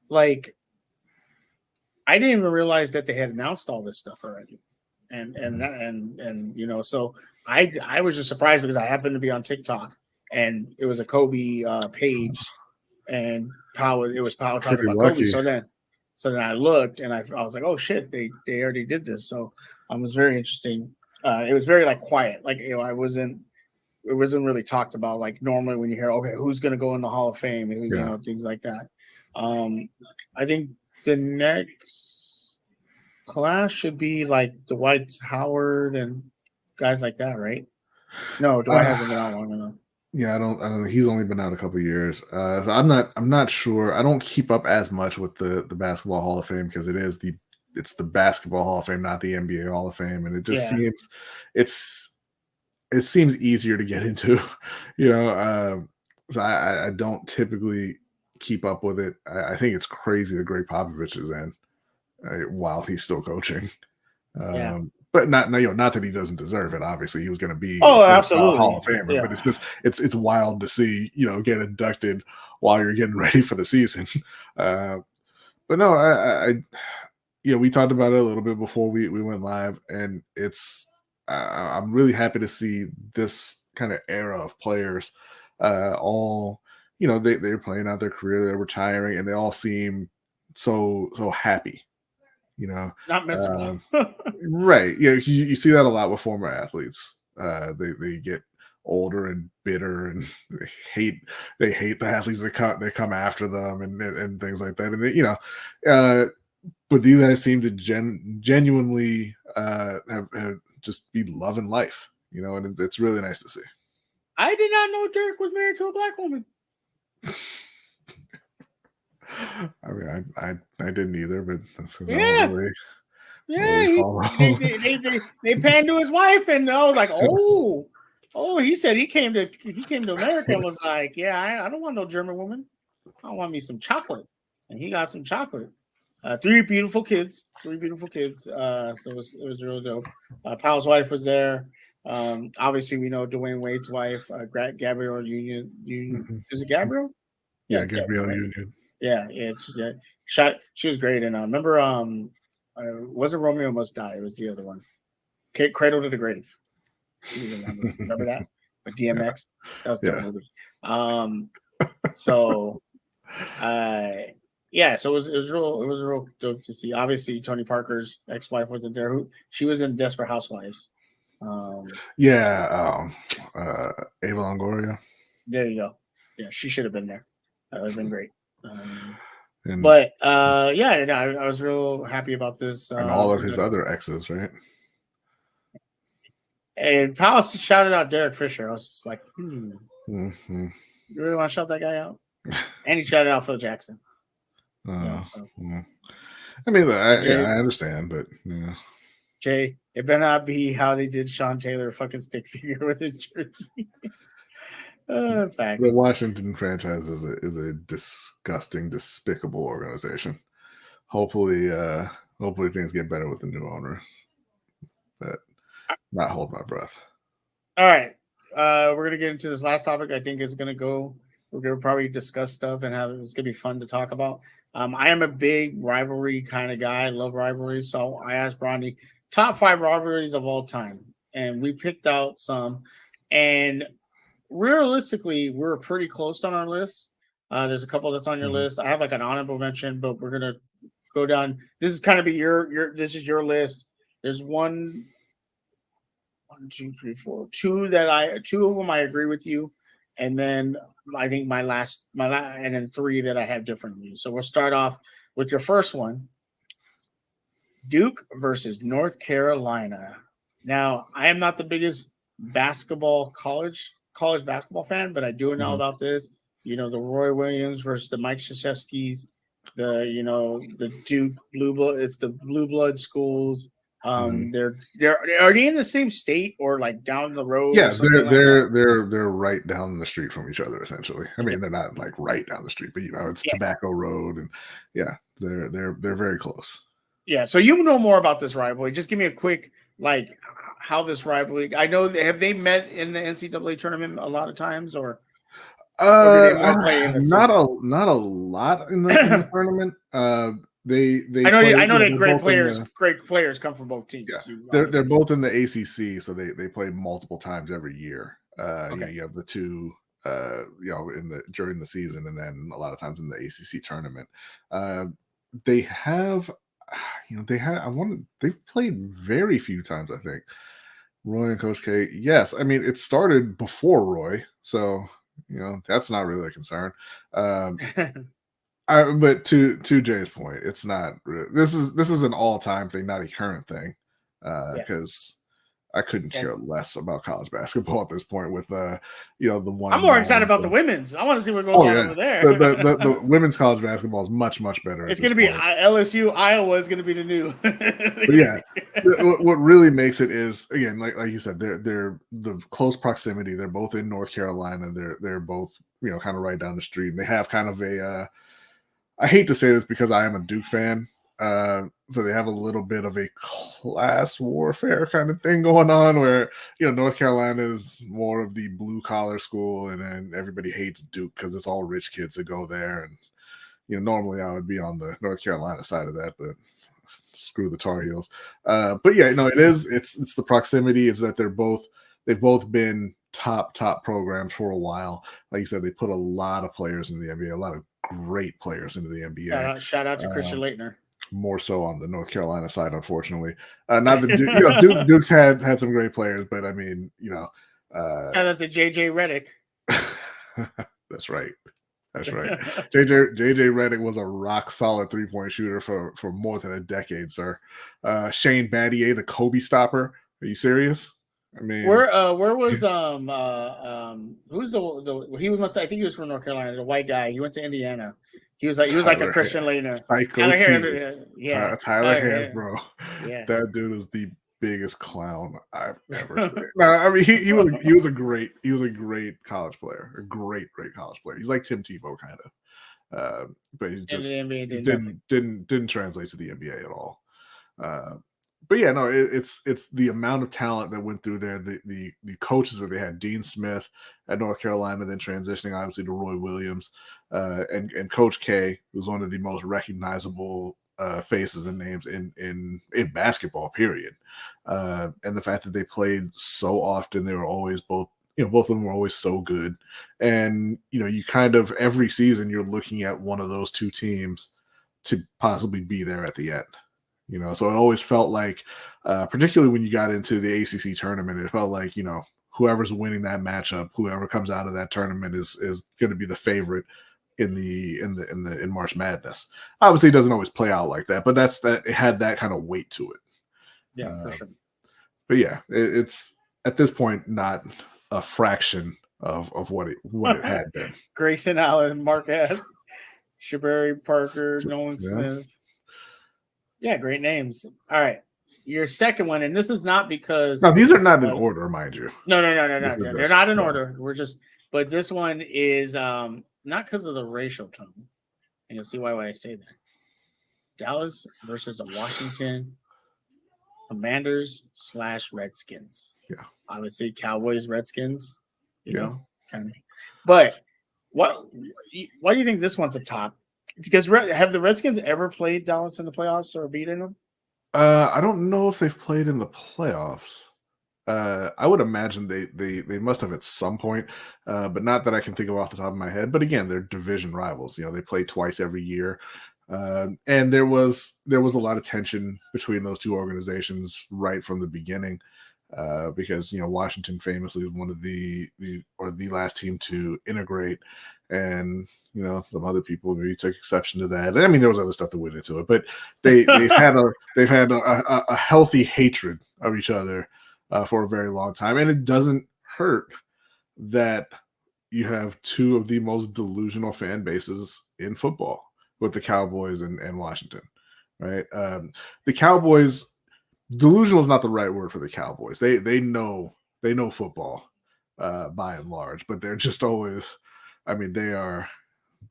like, I didn't even realize that they had announced all this stuff already. And so I was just surprised because I happened to be on TikTok and it was a Kobe page, and it was Powell talking about Kobe. So then I looked and I was like, oh shit, they already did this. So it was very interesting. It was very like quiet. Like, it wasn't really talked about like normally when you hear, okay, who's gonna go in the Hall of Fame and who's things like that. I think the next class should be like Dwight Howard and guys like that, right? No, Dwight hasn't been out long enough. Yeah, I don't. He's only been out a couple of years, so I'm not sure. I don't keep up as much with the Basketball Hall of Fame because it's the Basketball Hall of Fame, not the NBA Hall of Fame, and it just seems easier to get into, So I don't typically keep up with it. I think it's crazy that Greg Popovich is in while he's still coaching. But not that he doesn't deserve it. Obviously, he was going to be absolutely Hall of Famer. But it's just it's wild to see get inducted while you're getting ready for the season. But no, I we talked about it a little bit before we went live, and I'm really happy to see this kind of era of players all. They're playing out their career, they're retiring, and they all seem so happy. Not miserable. Right. Yeah, you see that a lot with former athletes. They get older and bitter, and they hate the athletes that come after them and things like that. And but these guys seem to genuinely have just be loving life. And it's really nice to see. I did not know Dirk was married to a black woman. I mean, I didn't either, but that's they panned to his wife, and I was like, oh, he said he came to America and was like, I don't want no German woman. I want me some chocolate, and he got some chocolate. Three beautiful kids. So it was real dope. Powell's wife was there. Obviously, we know Dwayne Wade's wife, Gabrielle Union. Is it Gabrielle? Yeah, Gabrielle Union. Yeah, she was great. And remember, wasn't Romeo Must Die? It was the other one. Cradle to the Grave. Remember that? With DMX? That was the movie. So it was real dope to see. Obviously, Tony Parker's ex-wife wasn't there. She was in Desperate Housewives. Ava Longoria. There you go. Yeah, she should have been there. That would have been great. I was real happy about this. And all of his other exes, right? And Palace shouted out Derek Fisher. I was just like, You really want to shout that guy out? And he shouted out Phil Jackson. I mean, I understand, but Jay, it better not be how they did Sean Taylor fucking stick figure with his jersey. Facts. The Washington franchise is a disgusting, despicable organization. Hopefully things get better with the new owners. but not hold my breath. All right. We're gonna get into this last topic. I think is gonna go. We're gonna probably discuss stuff and have it's gonna be fun to talk about. I am a big rivalry kind of guy. I love rivalries. So I asked Bronny top 5 rivalries of all time, and we picked out some. And realistically, we're pretty close on our list. There's a couple that's on your list. I have like an honorable mention, but we're gonna go down. This is kind of be your. This is your list. There's one, two, three, four, two of them I agree with you, and then I think and then 3 that I have different views. So we'll start off with your first one, Duke versus North Carolina. Now I am not the biggest college basketball fan, but I do know about this. The Roy Williams versus the Mike Krzyzewskis, the Duke blue blood. It's the blue blood schools. They're are they in the same state or like down the road? Yeah, they're right down the street from each other essentially. I mean, they're not like right down the street, but it's Tobacco Road, and they're very close. Yeah, so you know more about this rivalry. Just give me a quick how this rivalry. I know have they met in the NCAA tournament a lot of times or do they more play in the not a lot in the tournament. They I know that great players come from both teams. Yeah, they're both in the ACC, so they play multiple times every year. You have the two during the season, and then a lot of times in the ACC tournament. They've played very few times, I think. Roy and Coach K. Yes, I mean it started before Roy, so that's not really a concern. But to Jay's point, it's not. This is an all-time thing, not a current thing, because I couldn't care less about college basketball at this point. With the one, I'm more excited about the women's. I want to see what goes on over there. The women's college basketball is much better. It's going to be LSU. Iowa is going to be the new. But yeah, what really makes it is again, like you said, they're the close proximity. They're both in North Carolina. They're both kind of right down the street. And they have kind of a. I hate to say this because I am a Duke fan. So they have a little bit of a class warfare kind of thing going on where, North Carolina is more of the blue collar school and then everybody hates Duke because it's all rich kids that go there. And, normally I would be on the North Carolina side of that, but screw the Tar Heels. But yeah, it's the proximity is that they've both been top programs for a while. Like you said, they put a lot of players in the NBA, a lot of great players into the NBA. Shout out to Christian Laettner. More so on the North Carolina side, unfortunately. Not the Duke's had some great players, but I mean, shout out to JJ Redick. That's right. JJ Redick was a rock solid 3-point shooter for more than a decade, sir. Shane Battier, the Kobe stopper. Are you serious? I mean, where was who's the he must I think he was from North Carolina, the white guy. He went to Indiana. He was like a Christian Laettner. Tyler Hands, bro. Yeah, that dude is the biggest clown I've ever seen. No, I mean he was a great college player, a great college player. He's like Tim Tebow kind of, but he just didn't translate to the NBA at all. But yeah, no, it's the amount of talent that went through there. The coaches that they had, Dean Smith at North Carolina, then transitioning obviously to Roy Williams, and Coach K, who's one of the most recognizable faces and names in basketball, period. And the fact that they played so often, they were always both of them were always so good. And you kind of every season you're looking at one of those two teams to possibly be there at the end. So it always felt like, particularly when you got into the ACC tournament, it felt like, whoever's winning that matchup, whoever comes out of that tournament is going to be the favorite in March Madness. Obviously, it doesn't always play out like that, but it had that kind of weight to it. Yeah, for sure. But yeah, it's at this point not a fraction of what it had been. Grayson Allen, Marquez, Shabari Parker, Nolan Smith. Yeah, great names. All right. Your second one, and this is not because... No, these are not in order, mind you. No. They're not in order. But this one is not because of the racial tone. And you'll see why I say that. Dallas versus the Washington Commanders/Redskins. Yeah. I would say Cowboys, Redskins, Yeah. kind of. But why do you think this one's a top? Because have the Redskins ever played Dallas in the playoffs or beaten them? I don't know if they've played in the playoffs. I would imagine they must have at some point, but not that I can think of off the top of my head. But again, they're division rivals. They play twice every year, and there was a lot of tension between those two organizations right from the beginning, because Washington famously was one of the last team to integrate, and some other people maybe took exception to that. I mean, there was other stuff that went into it, but they've had a healthy hatred of each other for a very long time. And it doesn't hurt that you have two of the most delusional fan bases in football with the Cowboys and Washington, right? The Cowboys, delusional is not the right word for the Cowboys. They know football by and large, but they're just always, I mean, they are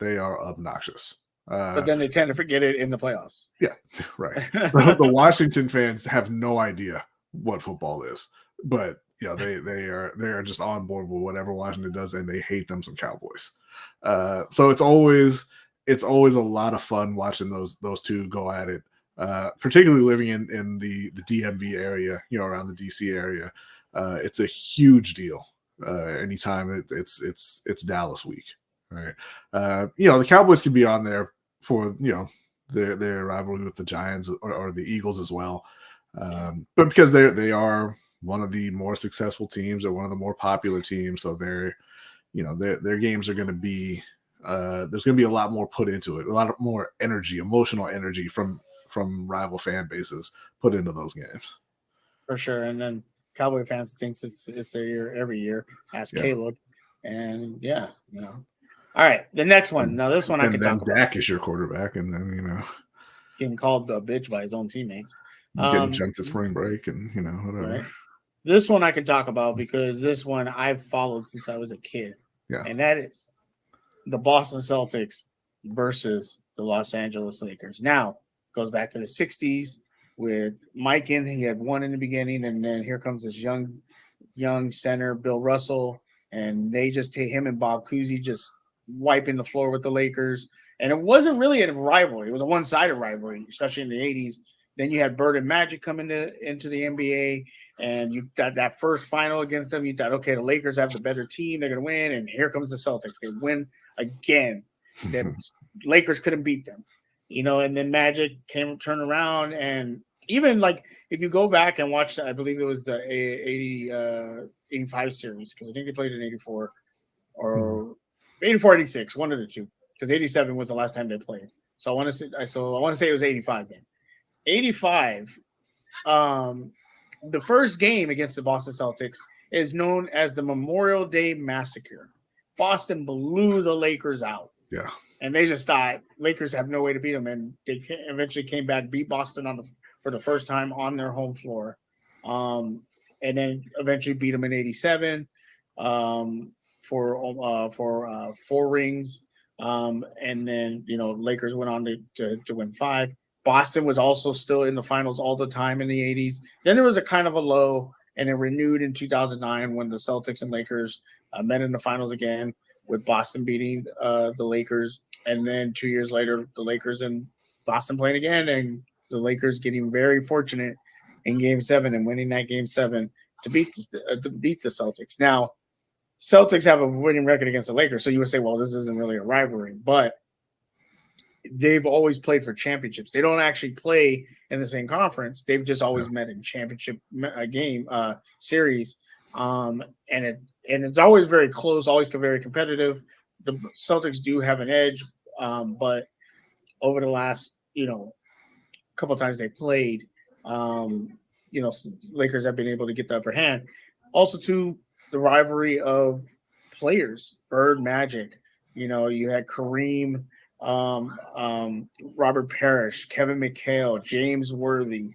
obnoxious. But then they tend to forget it in the playoffs. Yeah, right. The Washington fans have no idea what football is, but they are just on board with whatever Washington does, and they hate them some Cowboys. So it's always a lot of fun watching those two go at it. Particularly living in the DMV area, around the DC area, it's a huge deal. Anytime it's Dallas week, right? The Cowboys can be on there for their rivalry with the Giants or the Eagles as well. But because they are one of the more successful teams or one of the more popular teams, so their games are going to be there's going to be a lot more put into it, a lot more energy, emotional energy from rival fan bases put into those games. For sure. And then Cowboy fans thinks it's their year every year. Ask Caleb, and All right, the next one. Now this one I can talk about. Dak is your quarterback, and then getting called a bitch by his own teammates. Getting jumped to spring break and whatever. Right. This one I can talk about because this one I've followed since I was a kid. Yeah. And that is the Boston Celtics versus the Los Angeles Lakers. Now, goes back to the 60s with Mike in. He had one in the beginning, and then here comes this young center, Bill Russell, and they just take him and Bob Cousy just wiping the floor with the Lakers. And it wasn't really a rivalry. It was a one-sided rivalry, especially in the 80s. Then you had Bird and Magic come into the NBA, and you got that first final against them. You thought, okay, the Lakers have the better team. They're going to win, and here comes the Celtics. They win again. The Lakers couldn't beat them, and then Magic turned around, and even like if you go back and watch, I believe it was the 85 series, because I think they played in 84 or 84, 86, one of the two, because 87 was the last time they played. So I want to say it was 85 then. 85, the first game against the Boston Celtics is known as the Memorial Day Massacre. Boston blew the Lakers out. Yeah. And they just thought Lakers have no way to beat them. And they eventually came back, beat Boston for the first time on their home floor. And then eventually beat them in 87 for 4 rings. And then, Lakers went on to win 5. Boston was also still in the finals all the time in the 80s. Then there was a kind of a low, and it renewed in 2009 when the Celtics and Lakers met in the finals again, with Boston beating the Lakers. And then 2 years later, the Lakers and Boston playing again, and the Lakers getting very fortunate in Game 7 and winning that Game 7 to beat the Celtics. Now, Celtics have a winning record against the Lakers, so you would say, well, this isn't really a rivalry, but they've always played for championships. They don't actually play in the same conference. They've just always met in championship series. And it's always very close, always very competitive. The Celtics do have an edge, but over the last, couple of times they played, Lakers have been able to get the upper hand. Also, to the rivalry of players, Bird, Magic. You had Kareem, Robert Parrish, Kevin McHale, James Worthy,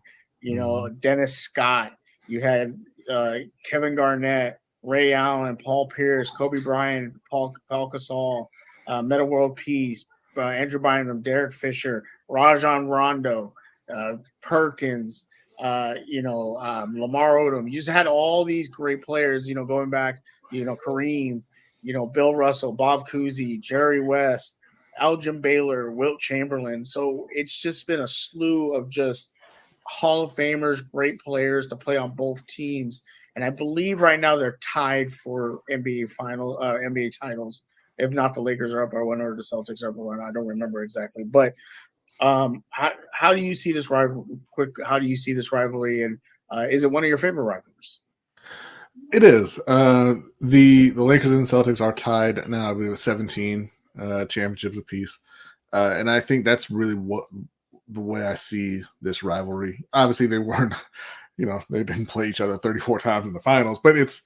Dennis Scott. You had Kevin Garnett, Ray Allen, Paul Pierce, Kobe Bryant, Paul Gasol, Metta World Peace, Andrew Bynum, Derek Fisher, Rajon Rondo, Perkins, Lamar Odom. You just had all these great players, going back, Kareem, Bill Russell, Bob Cousy, Jerry West, Elgin Baylor, Wilt Chamberlain. So it's just been a slew of just Hall of Famers, great players to play on both teams. And I believe right now they're tied for NBA titles. If not, the Lakers are up by one or the Celtics are up by one. I don't remember exactly. But how do you see this rivalry? How do you see this rivalry? And is it one of your favorite rivalries? It is. The Lakers and the Celtics are tied now, I believe, with 17 championships apiece. And I think that's really the way I see this rivalry. Obviously, they weren't, they didn't play each other 34 times in the finals, but it's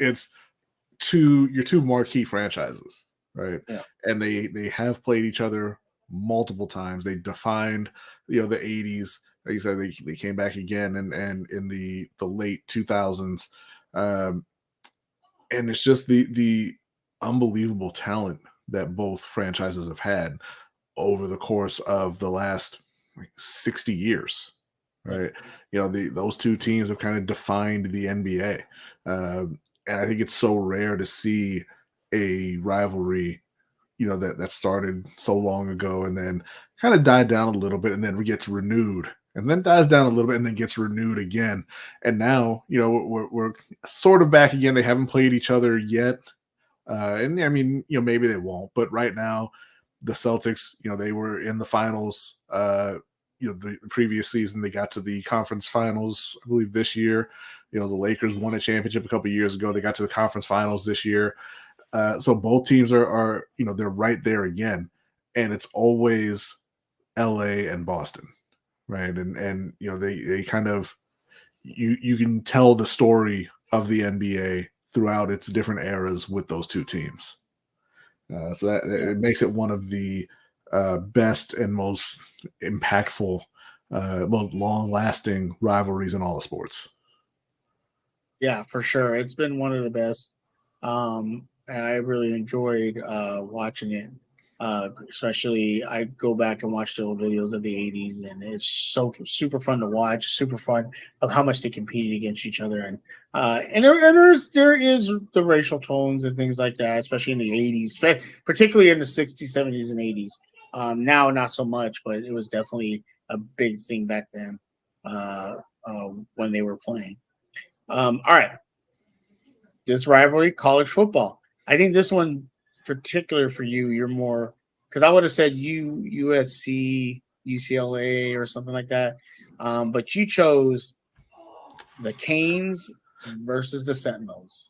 your two marquee franchises, right? Yeah. And they have played each other multiple times. They defined, the 80s. Like you said, they came back again and in the late 2000s. And it's just the unbelievable talent that both franchises have had over the course of the last 60 years, right? Those two teams have kind of defined the NBA. And I think it's so rare to see a rivalry, that started so long ago and then kind of died down a little bit and then gets renewed and then dies down a little bit and then gets renewed again. And now, we're sort of back again. They haven't played each other yet. And I mean, maybe they won't, but right now the Celtics, they were in the finals, the previous season. They got to the conference finals, I believe this year. The Lakers won a championship a couple of years ago. They got to the conference finals this year. So both teams are they're right there again. And it's always LA and Boston. Right. And they kind of, you can tell the story of the NBA throughout its different eras with those two teams. So that it makes it one of the best and most impactful, most long-lasting rivalries in all the sports. Yeah, for sure. It's been one of the best. And I really enjoyed watching it. Especially I go back and watch the old videos of the 80s, and it's so super fun to watch, super fun of how much they competed against each other. And there is the racial tones and things like that, especially in the 80s, particularly in the 60s, 70s, and 80s. Now, not so much, but it was definitely a big thing back then when they were playing. All right. This rivalry, college football. I think this one, particular for you, you're more, because I would have said USC, UCLA, or something like that. But you chose the Canes versus the Sentinels.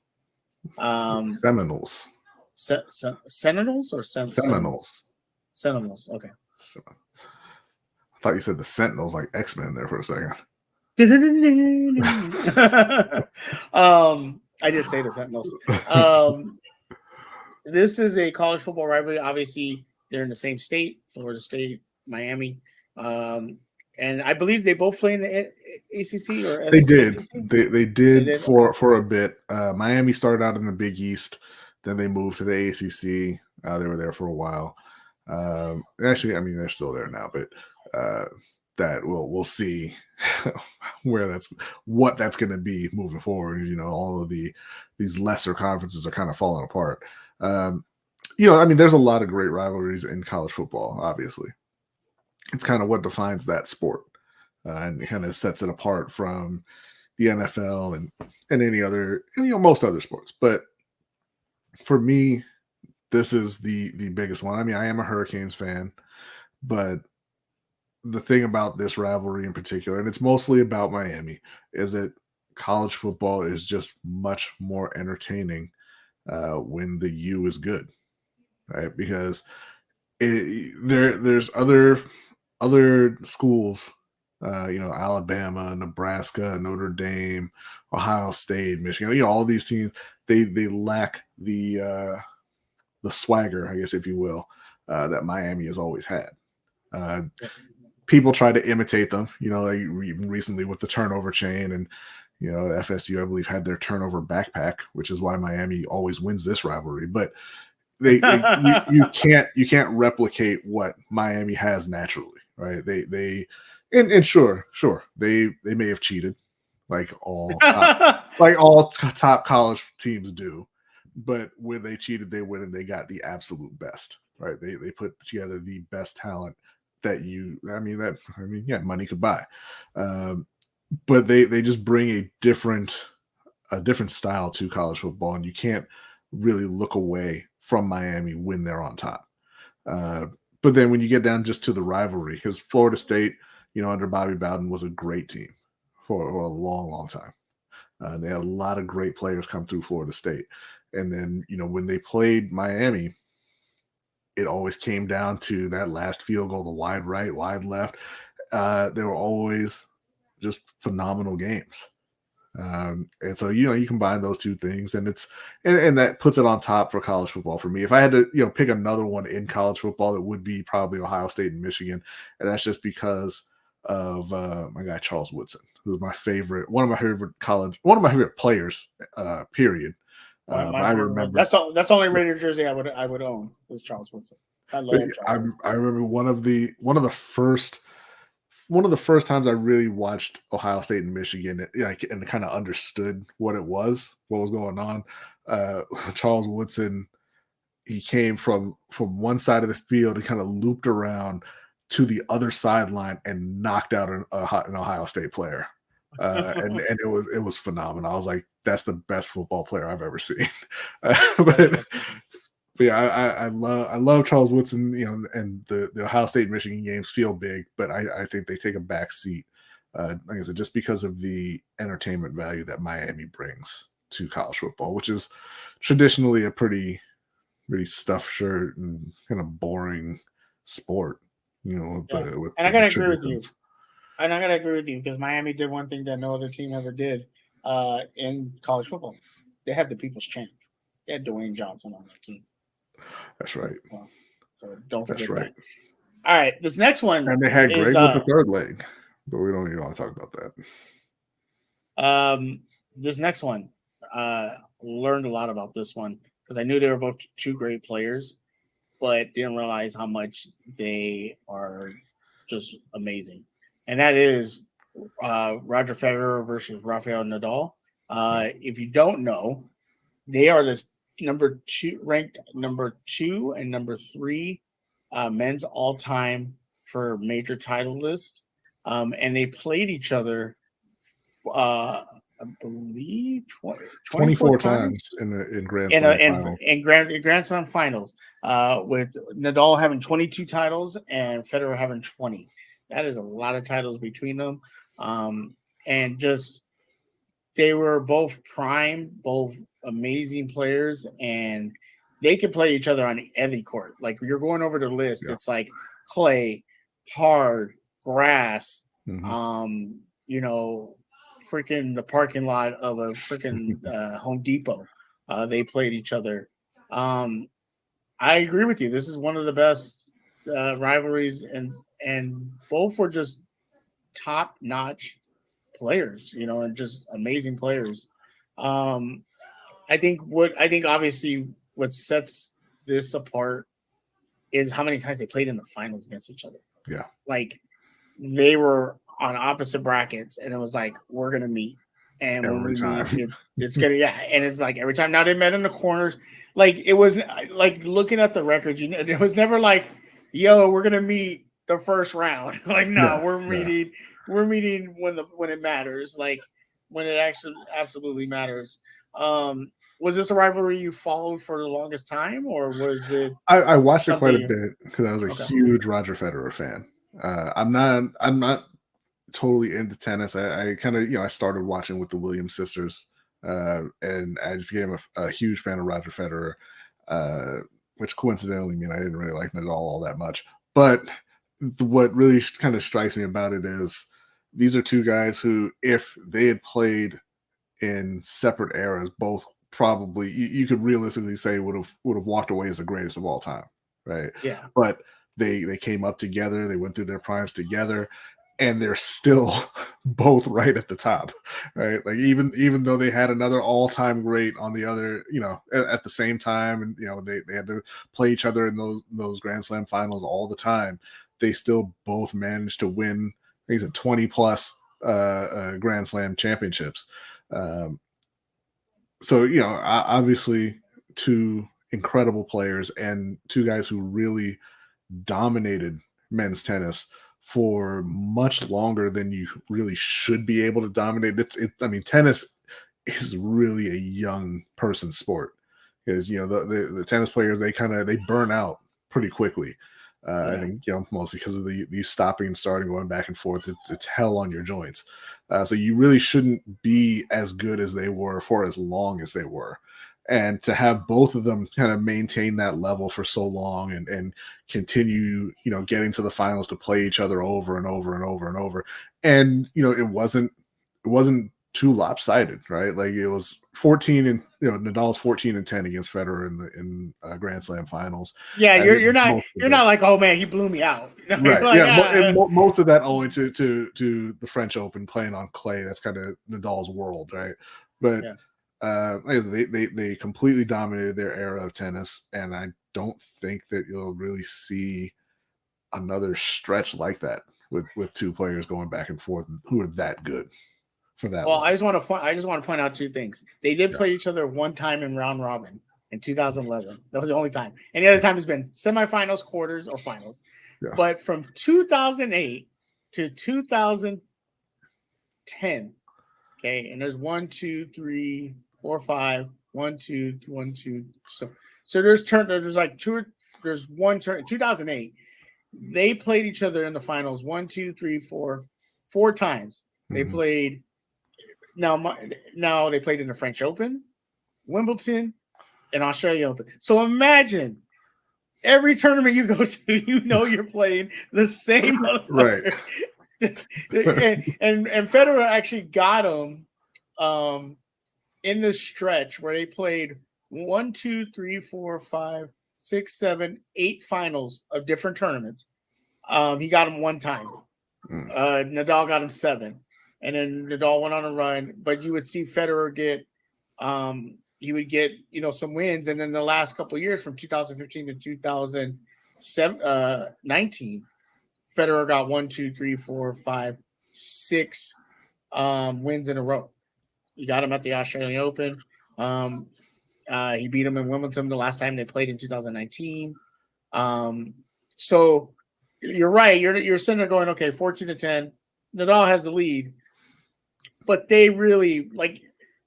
Seminoles. Sentinels or Seminoles? Sentinels. Okay. I thought you said the Sentinels, like X-Men there for a second. I did say the Sentinels. This is a college football rivalry. Obviously, they're in the same state, Florida State, Miami. And I believe they both play in the ACC or They SEC? did. They did for okay. a bit. Miami started out in the Big East. Then they moved to the ACC. They were there for a while. Actually, I mean, they're still there now, but that we'll see what that's going to be moving forward. All of these lesser conferences are kind of falling apart. I mean, there's a lot of great rivalries in college football. Obviously, it's kind of what defines that sport, and it kind of sets it apart from the NFL and any other, most other sports. But for me, this is the biggest one. I mean, I am a Hurricanes fan, but the thing about this rivalry in particular, and it's mostly about Miami, is that college football is just much more entertaining when the U is good, right? Because there's other schools, Alabama, Nebraska, Notre Dame, Ohio State, Michigan, all these teams, they lack the swagger, I guess, if you will, that Miami has always had. People try to imitate them, like even recently with the turnover chain, and FSU, I believe, had their turnover backpack, which is why Miami always wins this rivalry. But you can't replicate what Miami has naturally, right? They sure they may have cheated, like all top college teams do. But when they cheated, they went and they got the absolute best, right? They put together the best talent that money could buy. But they just bring a different style to college football, and you can't really look away from Miami when they're on top. But then when you get down just to the rivalry, because Florida State, under Bobby Bowden was a great team for a long, long time. They had a lot of great players come through Florida State. And then, when they played Miami, it always came down to that last field goal, the wide right, wide left. They were always just phenomenal games. And so, you combine those two things, and and that puts it on top for college football for me. If I had to, pick another one in college football, it would be probably Ohio State and Michigan. And that's just because of my guy, Charles Woodson, who's one of my favorite players, period. I remember that's the only Raider jersey I would own is Charles Woodson. I love Charles. I remember one of the first times I really watched Ohio State and Michigan, and kind of understood what was going on. Charles Woodson, he came from one side of the field and kind of looped around to the other sideline and knocked out an Ohio State player. And it was phenomenal. I was like, that's the best football player I've ever seen. But yeah, I love Charles Woodson, and the Ohio State Michigan games feel big, but I think they take a back seat, like I said, just because of the entertainment value that Miami brings to college football, which is traditionally a pretty stuffed shirt and kind of boring sport, and I gotta agree with you. And I gotta agree with you because Miami did one thing that no other team ever did in college football. They have the people's champ. They had Dwayne Johnson on that team. That's right. So don't forget That's right. that. All right, this next one. And they had Greg with the third leg, but we don't even want to talk about that. This next one, learned a lot about this one because I knew they were both two great players, but didn't realize how much they are just amazing. And that is Roger Federer versus Rafael Nadal. If you don't know, they are ranked number 2 and number 3 men's all-time for major title lists. And they played each other, I believe, 24 times in Grand Slam finals. In Grand Slam finals, with Nadal having 22 titles and Federer having 20. That is a lot of titles between them. And just they were both prime, both amazing players, and they could play each other on every court. Like you're going over the list, It's like clay, hard, grass, freaking the parking lot of a freaking Home Depot. They played each other. I agree with you. This is one of the best rivalries, and both were just top-notch players, and just amazing players. I think obviously what sets this apart is how many times they played in the finals against each other. Yeah. Like they were on opposite brackets and it was like, we're going to meet. And when we meet, it's going to, and it's like every time. Now they met in the corners. Like it was like looking at the records, it was never like, yo, we're going to meet the first round. Like, no, we're meeting when it matters. Like when it actually absolutely matters. Was this a rivalry you followed for the longest time, or was it? I watched it quite a bit because I was a huge Roger Federer fan. I'm not totally into tennis. I kind of I started watching with the Williams sisters, and I just became a huge fan of Roger Federer, which coincidentally mean I didn't really like Nadal all that much. But what really kind of strikes me about it is these are two guys who, if they had played in separate eras, both probably you could realistically say would have walked away as the greatest of all time, right? Yeah. But they came up together, they went through their primes together, and they're still both right at the top, right? Like even though they had another all-time great on the other, at the same time, and they had to play each other in those Grand Slam finals all the time, they still both managed to win. I think it's 20 plus Grand Slam championships. So, you know, obviously two incredible players and two guys who really dominated men's tennis for much longer than you really should be able to dominate. I mean, tennis is really a young person sport because, you know, the tennis players, they burn out pretty quickly. I think, you know, mostly because of these stopping and starting, going back and forth. It's hell on your joints. So you really shouldn't be as good as they were for as long as they were. And to have both of them kind of maintain that level for so long and continue, you know, getting to the finals to play each other over and over and over and over. And, you know, it wasn't too lopsided, right? Like it was 14 and, you know, Nadal's 14-10 against Federer in Grand Slam finals. Yeah, you're not like, oh man, he blew me out. You know? Right. Like, yeah. Most of that owing to the French Open, playing on clay. That's kind of Nadal's world, right? But like I said, they completely dominated their era of tennis, and I don't think that you'll really see another stretch like that with two players going back and forth who are that good for that. Well, long. I just want to point out two things. They did play each other one time in round robin in 2011. That was the only time. Any other time has been semifinals, quarters, or finals. Yeah. But from 2008 to 2010, okay, and there's 1, 2, 3, 4, 5, 1, 2, 1, 2. So there's one turn. In 2008, they played each other in the finals 1, 2, 3, 4 times. They played. Now they played in the French Open, Wimbledon, and Australia Open. So imagine every tournament you go to, you know you're playing the same right. and Federer actually got him in the stretch where they played 1, 2, 3, 4, 5, 6, 7, 8 finals of different tournaments. He got him one time. Nadal got him 7. And then Nadal went on a run, but you would see Federer get, he would get, you know, some wins. And then the last couple of years, from 2015 to 2019, Federer got 1, 2, 3, 4, 5, 6 wins in a row. He got him at the Australian Open. He beat him in Wimbledon the last time they played in 2019. So you're right. You're sitting there going, okay, 14-10. Nadal has the lead. But they really, like,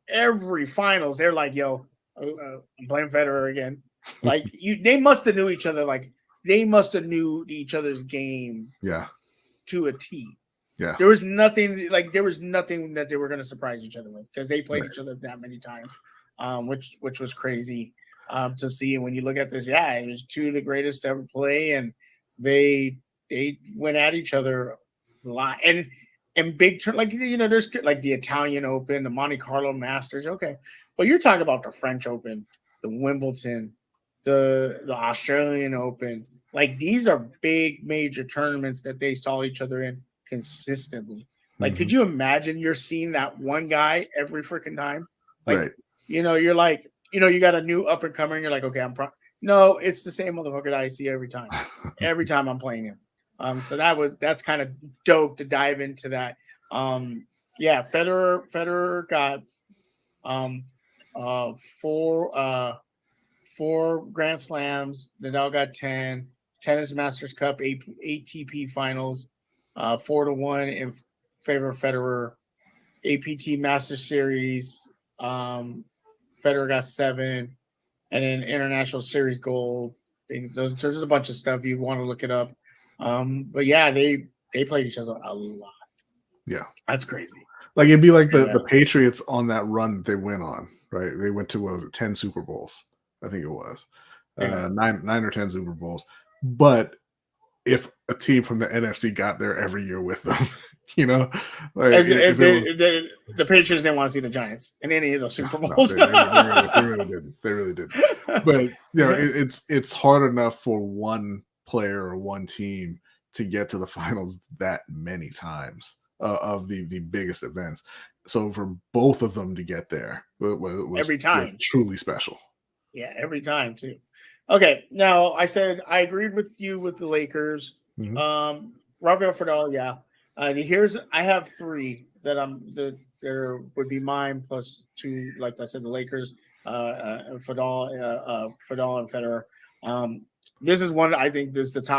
every finals, they're like, yo, I'm playing Federer again. Like, they must have knew each other. Like, they must have knew each other's game to a T. Yeah. There was nothing that they were going to surprise each other with because they played each other that many times, which was crazy to see. And when you look at this, it was two of the greatest to ever play, and they went at each other a lot. And big turn, like, you know, there's like the Italian Open, the Monte Carlo Masters, okay, but you're talking about the French Open, the Wimbledon, the Australian Open. Like, these are big major tournaments that they saw each other in consistently. Like, could you imagine you're seeing that one guy every freaking time? Like, you know, you're like, you know, you got a new up and comer, and you're like, okay, no, it's the same motherfucker that I see every time. Every time I'm playing him. So that's kind of dope to dive into that. Federer got 4 Grand Slams. Nadal got 10. Tennis Masters Cup, ATP Finals, 4-1 in favor of Federer. APT Masters Series, Federer got 7, and then International Series Gold things. There's a bunch of stuff you want to look it up. But yeah, they played each other a lot. Yeah, that's crazy. Like, it'd be like the Patriots on that run that they went on, right? They went to 10 Super Bowls, I think it was, 9 or 10 Super Bowls. But if a team from the NFC got there every year with them, you know, like the Patriots didn't want to see the Giants in any of those Super Bowls. They really didn't. They really didn't. But you know, it's hard enough for one player or one team to get to the finals that many times of the biggest events. So for both of them to get there was every time truly special. Yeah, every time too. Okay, now I said I agreed with you with the Lakers. Rafael Nadal, I have three there would be mine plus two, like I said, the Lakers, Fadal and Federer. This is one I think this is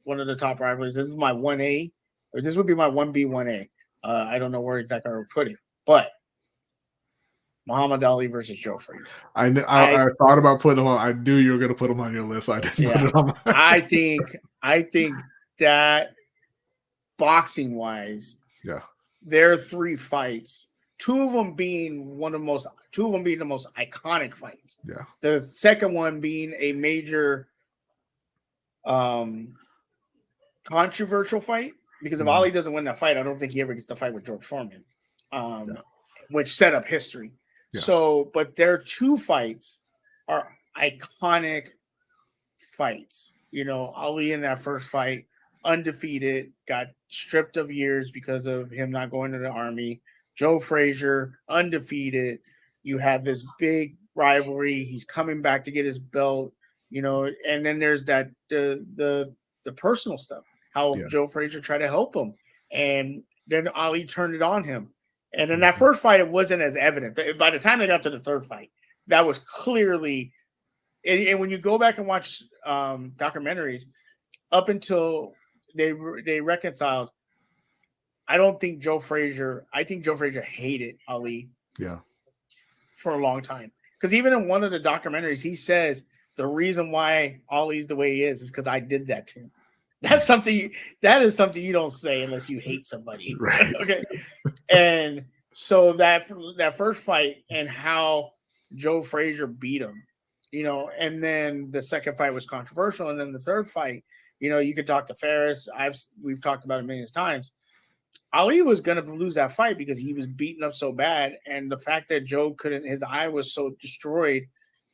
one of the top rivalries. This is my 1A, or this would be my 1B, 1A. I don't know where exactly I would put it, but Muhammad Ali versus Joe Frazier. I thought about putting him on. I knew you were going to put him on your list. So I didn't put it on. I think that boxing wise, there are three fights. Two of them being the most iconic fights. Yeah. The second one being a major controversial fight, because if Ali doesn't win that fight, I don't think he ever gets to fight with George Foreman, which set up history. Yeah. So, but their two fights are iconic fights. You know, Ali in that first fight, undefeated, got stripped of years because of him not going to the army. Joe Frazier, undefeated. You have this big rivalry. He's coming back to get his belt, you know, and then there's that the personal stuff, how Joe Frazier tried to help him, and then Ali turned it on him. And in that first fight, it wasn't as evident. By the time they got to the third fight, that was clearly. And when you go back and watch documentaries, up until they reconciled, I think Joe Frazier hated Ali. Yeah. For a long time, because even in one of the documentaries, he says the reason why Ali's the way he is because I did that to him. That is something you don't say unless you hate somebody. Right. Okay. And so that first fight and how Joe Frazier beat him, you know, and then the second fight was controversial. And then the third fight, you know, you could talk to Ferris. We've talked about it many times. Ali was going to lose that fight because he was beaten up so bad. And the fact that Joe his eye was so destroyed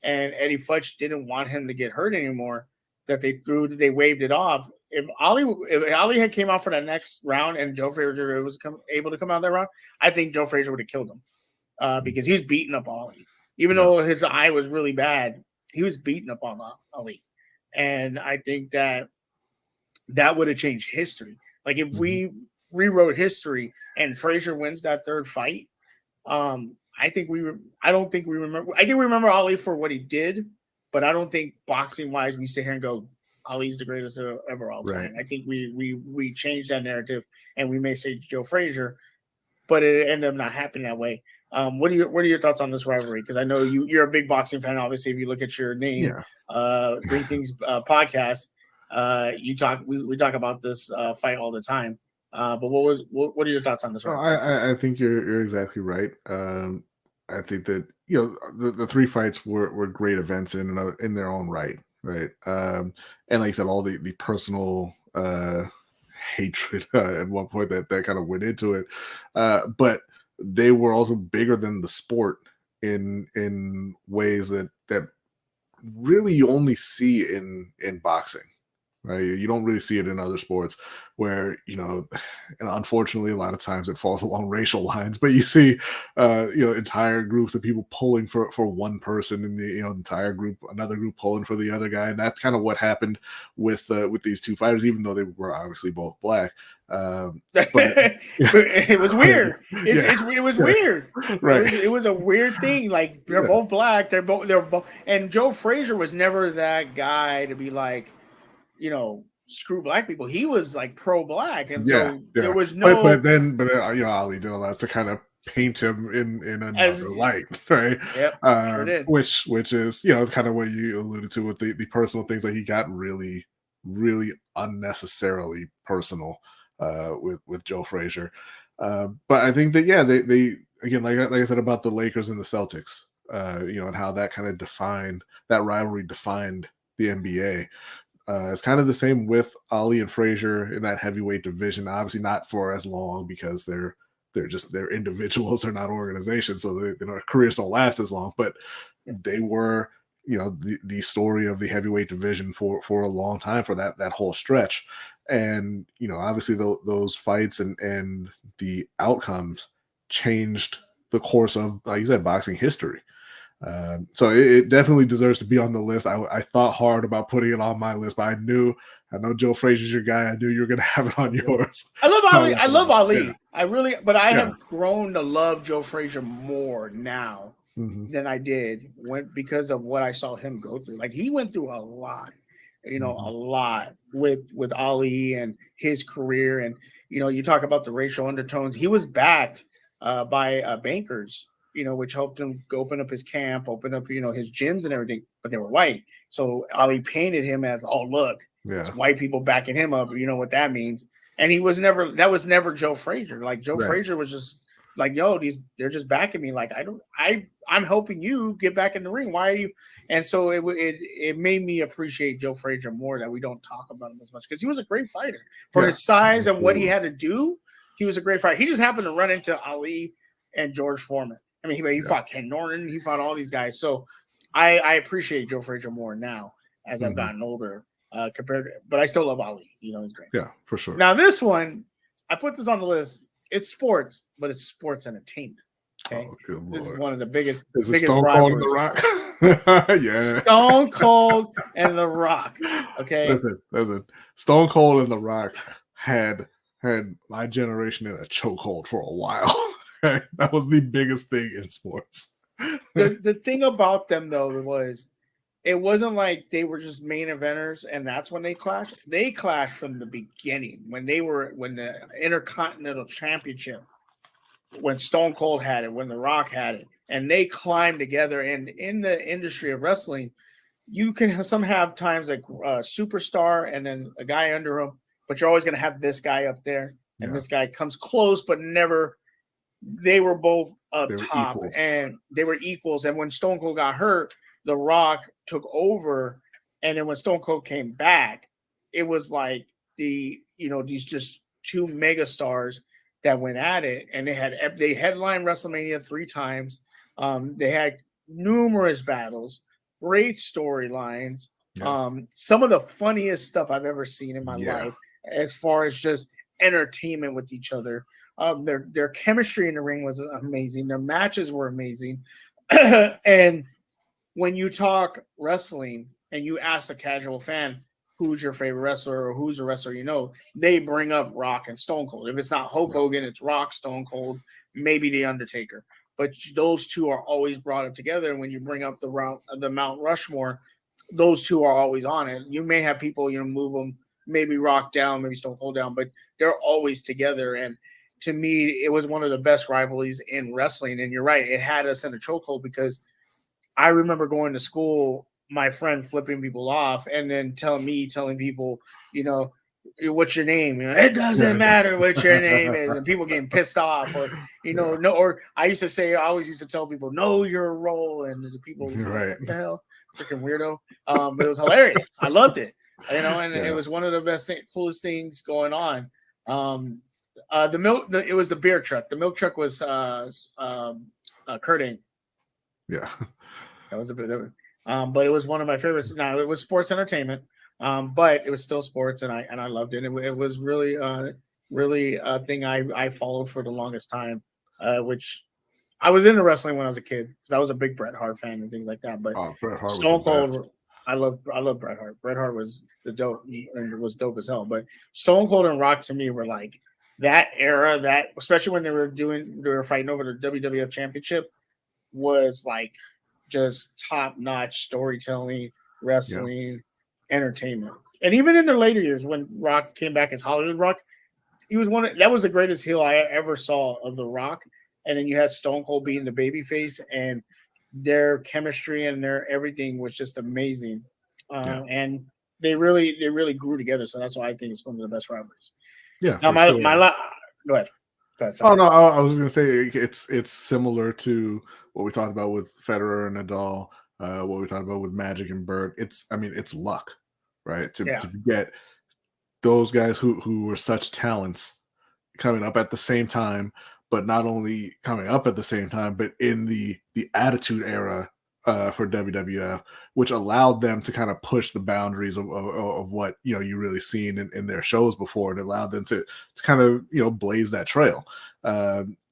and Eddie Futch didn't want him to get hurt anymore, that they waved it off. If Ali had came out for the next round and Joe Frazier was able to come out that round, I think Joe Frazier would have killed him because he was beating up Ali. Even though his eye was really bad, he was beating up on Ali. And I think that would have changed history. Like if we rewrote history and Frazier wins that third fight, I think we remember Ali for what he did, but I don't think boxing wise we sit here and go, Ali's the greatest ever all time. Right. I think we changed that narrative and we may say Joe Frazier, but it ended up not happening that way. What are your thoughts on this rivalry? Because I know you're a big boxing fan. Obviously, if you look at your name, Green Kings podcast, we talk about this fight all the time. But what are your thoughts on this rivalry? I think you're exactly right. I think that the three fights were great events in their own right. Right. And like I said, all the personal hatred at one point that kind of went into it. But they were also bigger than the sport in ways that really you only see in boxing. Right. You don't really see it in other sports where, and unfortunately, a lot of times it falls along racial lines, but you see, entire groups of people pulling for one person in the, entire group, another group pulling for the other guy. And that's kind of what happened with these two fighters, even though they were obviously both black. But it was weird. It was weird. Right. It was a weird thing. Like they're both black. They're both. And Joe Frazier was never that guy to be like, screw black people. He was like pro-black, and so there was no. But then, Ali did a lot to kind of paint him in another light, right? Yep, sure did. Which is kind of what you alluded to with the personal things that he got really, really unnecessarily personal with Joe Frazier. But I think that they again, like I said about the Lakers and the Celtics, and how that kind of that rivalry defined the NBA. It's kind of the same with Ali and Frazier in that heavyweight division. Obviously, not for as long because they're individuals, they're not organizations, so their careers don't last as long. But they were, the story of the heavyweight division for a long time, for that whole stretch. And obviously those fights and the outcomes changed the course of, like you said, boxing history. So it definitely deserves to be on the list. I thought hard about putting it on my list, but I knew I know Joe Frazier's your guy. I knew you were going to have it on yours. I love Ali. I love Ali. Yeah. I really, but I Yeah. have grown to love Joe Frazier more now than I did because of what I saw him go through. Like he went through a lot, a lot with Ali and his career. And you talk about the racial undertones. He was backed by bankers, which helped him open up his camp, open up his gyms and everything. But they were white, so Ali painted him as, oh look, it's white people backing him up. You know what that means. And that was never Joe Frazier. Like Joe Frazier was just like, yo, they're just backing me. Like I'm helping you get back in the ring. Why are you? And so it made me appreciate Joe Frazier more, that we don't talk about him as much, because he was a great fighter for his size and what he had to do. He was a great fighter. He just happened to run into Ali and George Foreman. I mean, he fought Ken Norton. He fought all these guys. So I appreciate Joe Frazier more now as I've gotten older. But I still love Ali. He's great. Yeah, for sure. Now this one, I put this on the list. It's sports, but it's sports entertainment. Okay, this is one of the biggest Stone Cold and The Rock. Yeah, Stone Cold and The Rock. Okay, listen. Stone Cold and The Rock had my generation in a chokehold for a while. That was the biggest thing in sports. The thing about them though was, it wasn't like they were just main eventers and that's when they clashed. They clashed from the beginning when the Intercontinental Championship, when Stone Cold had it, when The Rock had it, and they climbed together. And in the industry of wrestling, you can have times like a superstar and then a guy under him, but you're always going to have this guy up there, and this guy comes close, but never. They were both up top, and they were equals. And when Stone Cold got hurt, The Rock took over, and then when Stone Cold came back, it was like these just two mega stars that went at it, and they headlined WrestleMania 3 times. They had numerous battles, great storylines, some of the funniest stuff I've ever seen in my life, as far as just entertainment with each other. Their chemistry in the ring was amazing. Their matches were amazing, and when you talk wrestling and you ask a casual fan, who's your favorite wrestler or who's a wrestler, they bring up Rock and Stone Cold. If it's not Hulk Hogan, it's Rock, Stone Cold, maybe The Undertaker. But those two are always brought up together. And when you bring up the Mount Rushmore, those two are always on it. You may have people, move them, maybe Rock down, maybe Stone Cold down, but they're always together. And to me, it was one of the best rivalries in wrestling. And you're right, it had us in a chokehold, because I remember going to school, my friend flipping people off and then telling people, what's your name? It doesn't matter what your name is. And people getting pissed off, or, or I always used to tell people, know your role. And the people, what the hell? Freaking weirdo. But it was hilarious. I loved it, and it was one of the coolest things going on. It was the beer truck. The milk truck was Kurt Angle. Yeah. That was a bit of it. But it was one of my favorites. Now, it was sports entertainment, but it was still sports, and I loved it. It was really a thing I followed for the longest time, which I was into wrestling when I was a kid, because I was a big Bret Hart fan and things like that. But Stone Cold, I love Bret Hart. Bret Hart was dope, and it was dope as hell. But Stone Cold and Rock to me were like that era, that especially when they were fighting over the WWF Championship, was like just top-notch storytelling, wrestling, entertainment. And even in the later years, when Rock came back as Hollywood Rock, he was that was the greatest heel I ever saw of The Rock. And then you had Stone Cold being the babyface, and their chemistry and their everything was just amazing. And they really grew together. So that's why I think it's one of the best rivalries. Yeah. Now go ahead. Oh no, I was going to say it's similar to what we talked about with Federer and Nadal, what we talked about with Magic and Bird. It's luck, right? To get those guys who were such talents coming up at the same time, but not only coming up at the same time, but in the Attitude Era for WWF, which allowed them to kind of push the boundaries of what you really seen in their shows before, and allowed them to kind of blaze that trail.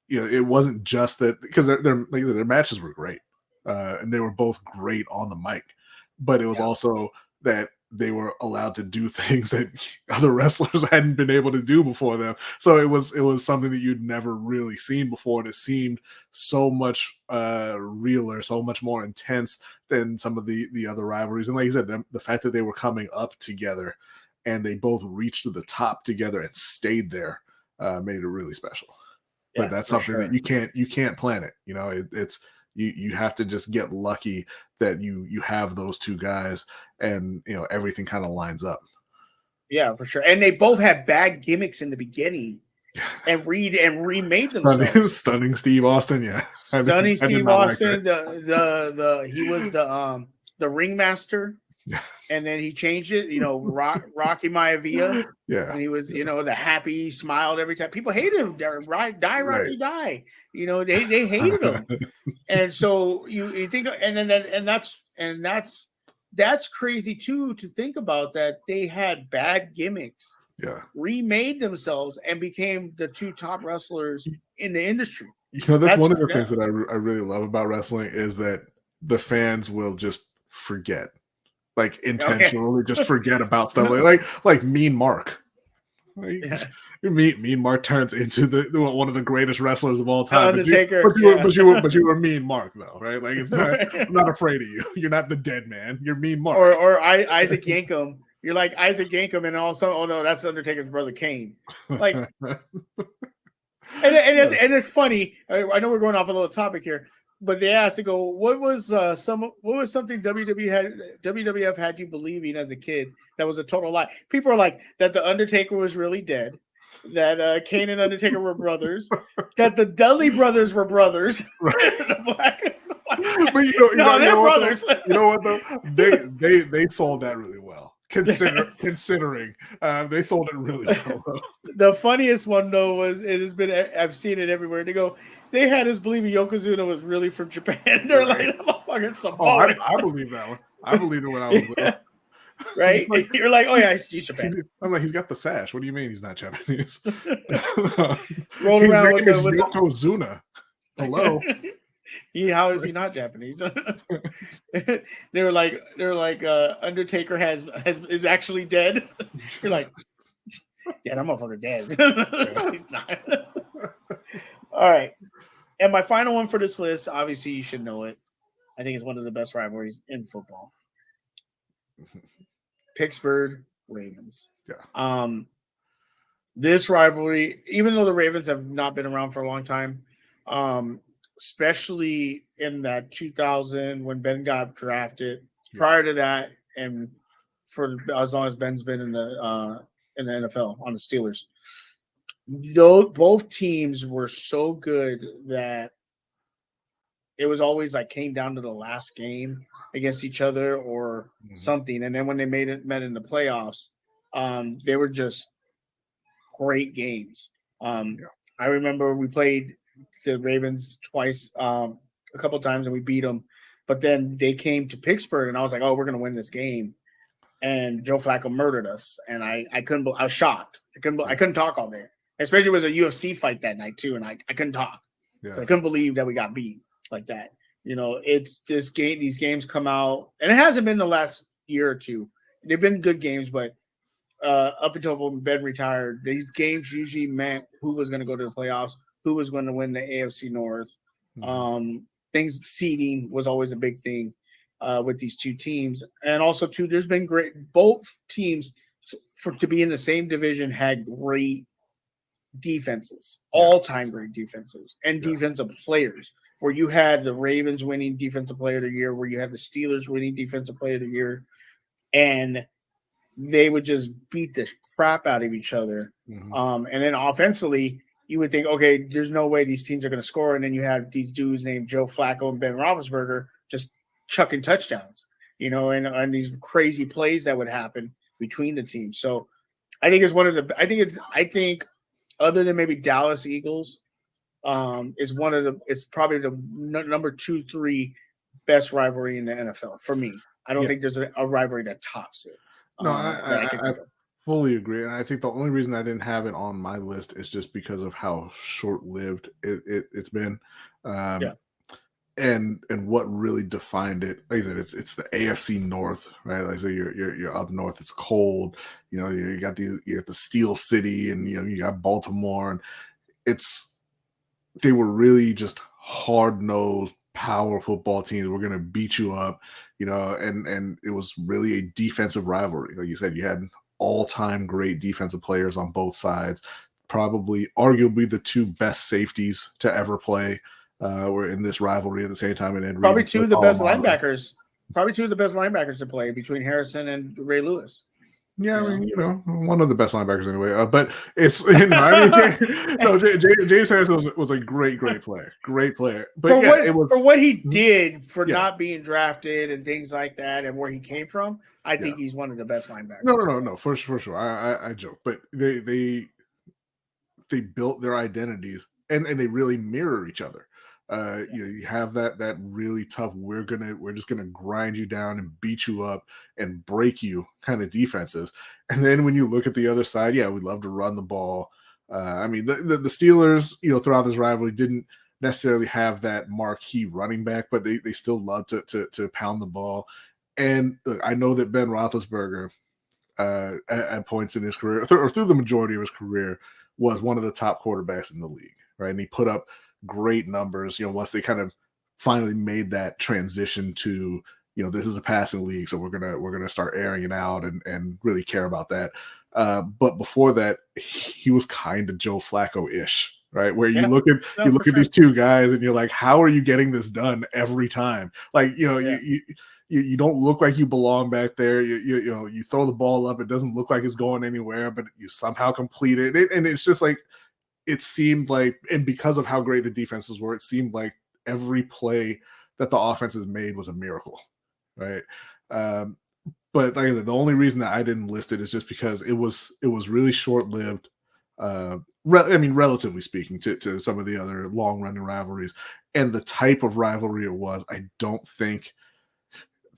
It wasn't just that, because their matches were great, and they were both great on the mic, but it was also that they were allowed to do things that other wrestlers hadn't been able to do before them. So it was something that you'd never really seen before, and it seemed so much realer, so much more intense than some of the other rivalries. And like you said, the fact that they were coming up together and they both reached to the top together and stayed there made it really special. But that's something that you can't plan it. You know, it's you have to just get lucky that you have those two guys, and you know everything kind of lines up. Yeah, for sure. And they both had bad gimmicks in the beginning, and remade themselves. Stunning Steve Austin, yeah. Stunning Steve Austin. He was the ringmaster. Yeah. And then he changed it, you know, Rocky Maivia. Yeah. And he was, you know, the happy, he smiled every time. People hated him. Die, Rocky, die. You know, they hated him. And so you think, and that's crazy too, to think about that they had bad gimmicks. Yeah. Remade themselves and became the two top wrestlers in the industry. You know, that's one of the things that I really love about wrestling is that the fans will just forget. Like intentionally just forget about stuff like Mean Mark. Mean Mark turns into one of the greatest wrestlers of all time. Undertaker, but you were Mean Mark though, right? Like it's not, I'm not afraid of you. You're not the dead man. You're Mean Mark. Or Isaac Yankem. You're like Isaac Yankem, and all of a sudden, oh no, that's Undertaker's brother Kane. Like, and it's funny. I know we're going off a little topic here. But they asked to go, what was something WWF had you believing as a kid that was a total lie? People are like that the Undertaker was really dead, that Kane and Undertaker were brothers, that the Dudley brothers were brothers. But you know brothers. You know what though? They sold that really well. Considering they sold it really well. The funniest one though was I've seen it everywhere. They go, they had us believing Yokozuna was really from Japan. They're like, motherfucking Samoan. I believe that one. I believed it when I was little. Right? Like, you're like, oh yeah, he's Japan. I'm like, he's got the sash. What do you mean he's not Japanese? Rolling around with Yokozuna. Hello. How is he not Japanese? they were like, Undertaker is actually dead. You're like, yeah, that motherfucker dead. No, he's not. All right. And my final one for this list, obviously you should know it. I think it's one of the best rivalries in football. Pittsburgh Ravens. Yeah. This rivalry, even though the Ravens have not been around for a long time, especially in that 2000 when Ben got drafted. Yeah. Prior to that, and for as long as Ben's been in the NFL on the Steelers, though both teams were so good that it was always like came down to the last game against each other or something. And then when they met in the playoffs, they were just great games. I remember we played the Ravens twice, a couple times, and we beat them. But then they came to Pittsburgh, and I was like, "Oh, we're gonna win this game." And Joe Flacco murdered us, and I was shocked. I couldn't talk all day, especially it was a UFC fight that night too, and I couldn't talk. Yeah. So I couldn't believe that we got beat like that. You know, it's this game. These games come out, and it hasn't been the last year or two. They've been good games, but up until when Ben retired, these games usually meant who was going to go to the playoffs, who was going to win the AFC North. Seeding was always a big thing with these two teams. And also, too, there's been both teams to be in the same division had great defenses, all-time great defenses, and defensive players, where you had the Ravens winning Defensive Player of the Year, where you had the Steelers winning Defensive Player of the Year, and they would just beat the crap out of each other. And then offensively, you would think, okay, there's no way these teams are going to score. And then you have these dudes named Joe Flacco and Ben Roethlisberger just chucking touchdowns, you know, and these crazy plays that would happen between the teams. So I think I think other than maybe Dallas Eagles, it's probably the number 2, 3 best rivalry in the NFL for me. I don't think there's a rivalry that tops it. No, I fully agree. And I think the only reason I didn't have it on my list is just because of how short-lived it's been. and what really defined it, like I said, it's the AFC North, right? Like so you're up north, it's cold, you got the Steel City, and you got Baltimore, and it's they were really just hard-nosed power football teams. We're gonna beat you up, and it was really a defensive rivalry. Like you said, you had all-time great defensive players on both sides, probably arguably the two best safeties to ever play were in this rivalry at the same time. And then Probably two of the best Almada. linebackers. Probably two of the best linebackers to play between Harrison and Ray Lewis. Yeah, Yeah. I mean, one of the best linebackers anyway. But it's, James Harrison was a great player, But for what he did for Yeah. not being drafted and things like that, and where he came from, I think he's one of the best linebackers. No, for sure. I joke, but they built their identities and they really mirror each other. You have that really tough, we're just gonna grind you down and beat you up and break you kind of defenses. And then when you look at the other side, we love to run the ball. I mean, the Steelers, throughout this rivalry didn't necessarily have that marquee running back, but they still love to pound the ball. And look, I know that Ben Roethlisberger at points in his career, or through the majority of his career, was one of the top quarterbacks in the league, right? And he put up great numbers, once they kind of finally made that transition to, this is a passing league, so we're gonna start airing it out and really care about that. But before that, he was kind of Joe Flacco-ish, right? Where you look at these two guys and you're like, how are you getting this done every time? Like, you don't look like you belong back there. You throw the ball up, it doesn't look like it's going anywhere, but you somehow complete it. And it's just like, it seemed like, and because of how great the defenses were, it seemed like every play that the offenses made was a miracle, right? But like I said, the only reason that I didn't list it is just because it was really short-lived. Relatively speaking, to some of the other long-running rivalries, and the type of rivalry it was, I don't think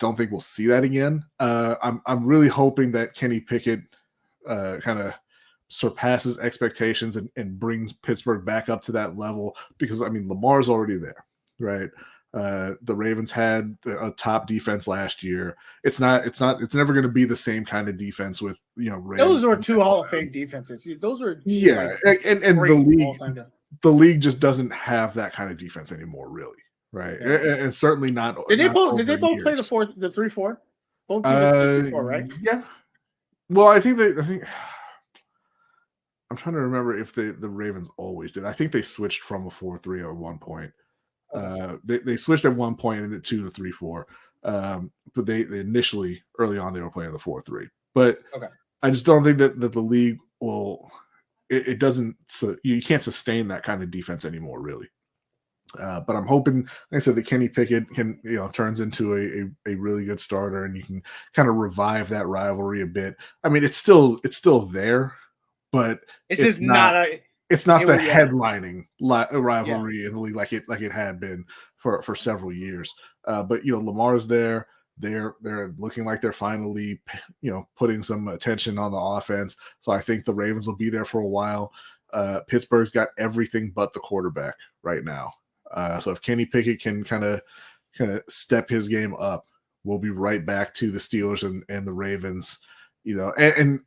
we'll see that again. I'm really hoping that Kenny Pickett kind of surpasses expectations and brings Pittsburgh back up to that level, because Lamar's already there, right? The Ravens had a top defense last year. It's never going to be the same kind of defense with Ravens. Those were two Hall of Fame defenses. Those were and the league just doesn't have that kind of defense anymore, really. Right, and certainly not. Did they both play the 3-4? Both teams 3-4, right? Yeah. Well, I think I'm trying to remember if the Ravens always did. I think they switched from a 4-3 at one point. They switched at one point and to the 3-4. But they initially, early on, they were playing the 4-3. But I just don't think that the league will. It doesn't. So you can't sustain that kind of defense anymore, really. But I'm hoping, like I said, that Kenny Pickett can, turns into a really good starter, and you can kind of revive that rivalry a bit. I mean, it's still there, but it's just not the headlining rivalry in the league like it had been for several years. But Lamar's there. They're looking like they're finally putting some attention on the offense. So I think the Ravens will be there for a while. Pittsburgh's got everything but the quarterback right now. So if Kenny Pickett can kind of step his game up, we'll be right back to the Steelers and the Ravens, and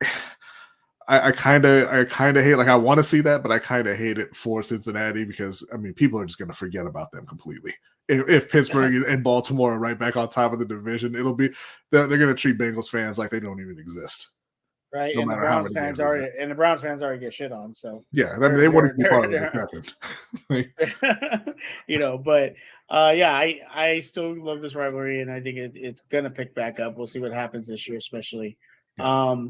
I kind of hate, like, I want to see that, but I kind of hate it for Cincinnati, because people are just going to forget about them completely. If Pittsburgh and Baltimore are right back on top of the division, they're going to treat Bengals fans like they don't even exist. Right, no and the Browns fans already get shit on. So yeah, they want to be part of it. But I still love this rivalry, and I think it's gonna pick back up. We'll see what happens this year, especially. Yeah.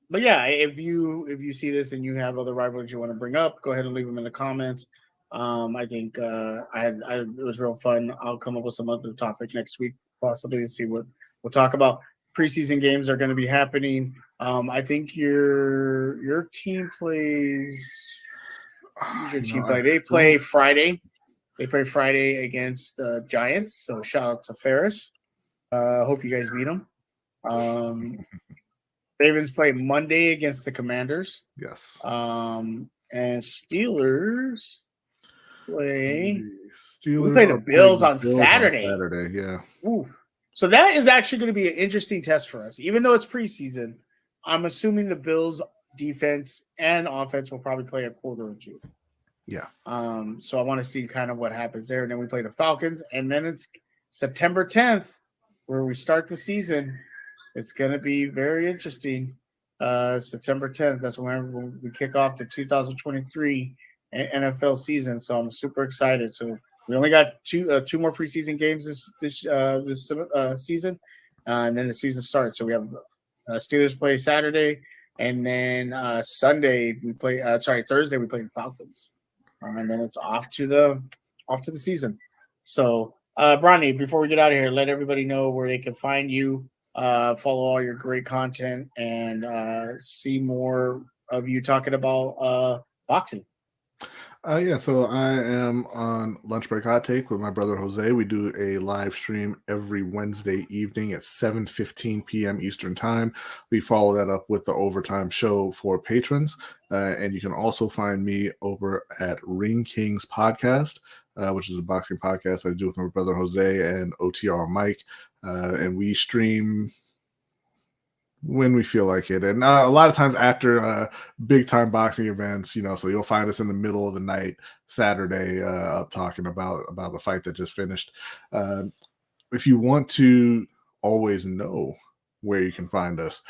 But yeah, if you see this and you have other rivalries you want to bring up, go ahead and leave them in the comments. I think it was real fun. I'll come up with some other topic next week, possibly, to see what we'll talk about. Preseason games are going to be happening. I think your team plays. Your team play. They play Friday. They play Friday against Giants. So shout out to Ferris. Hope you guys beat them. Ravens play Monday against the Commanders. Yes. And Steelers play. Steelers We play the are Bills playing on Saturday. Saturday, yeah. Ooh. So that is actually going to be an interesting test for us. Even though it's preseason, I'm assuming the Bills defense and offense will probably play a quarter or two. Yeah. So I want to see kind of what happens there. And then we play the Falcons, and then it's September 10th where we start the season. It's going to be very interesting. September 10th, that's when we kick off the 2023 NFL season. So I'm super excited. So we only got two more preseason games this season, and then the season starts. So we have Steelers play Saturday, and then Thursday we play the Falcons, and then it's off to the season. So, Bronny, before we get out of here, let everybody know where they can find you, follow all your great content, and see more of you talking about boxing. So I am on Lunch Break Hot Take with my brother Jose. We do a live stream every Wednesday evening at 7:15 p.m. Eastern Time. We follow that up with the Overtime Show for patrons. And you can also find me over at Ring Kings Podcast, which is a boxing podcast I do with my brother Jose and OTR Mike. And we stream when we feel like it, and a lot of times after big time boxing events, so you'll find us in the middle of the night Saturday up talking about the fight that just finished. If you want to always know where you can find us,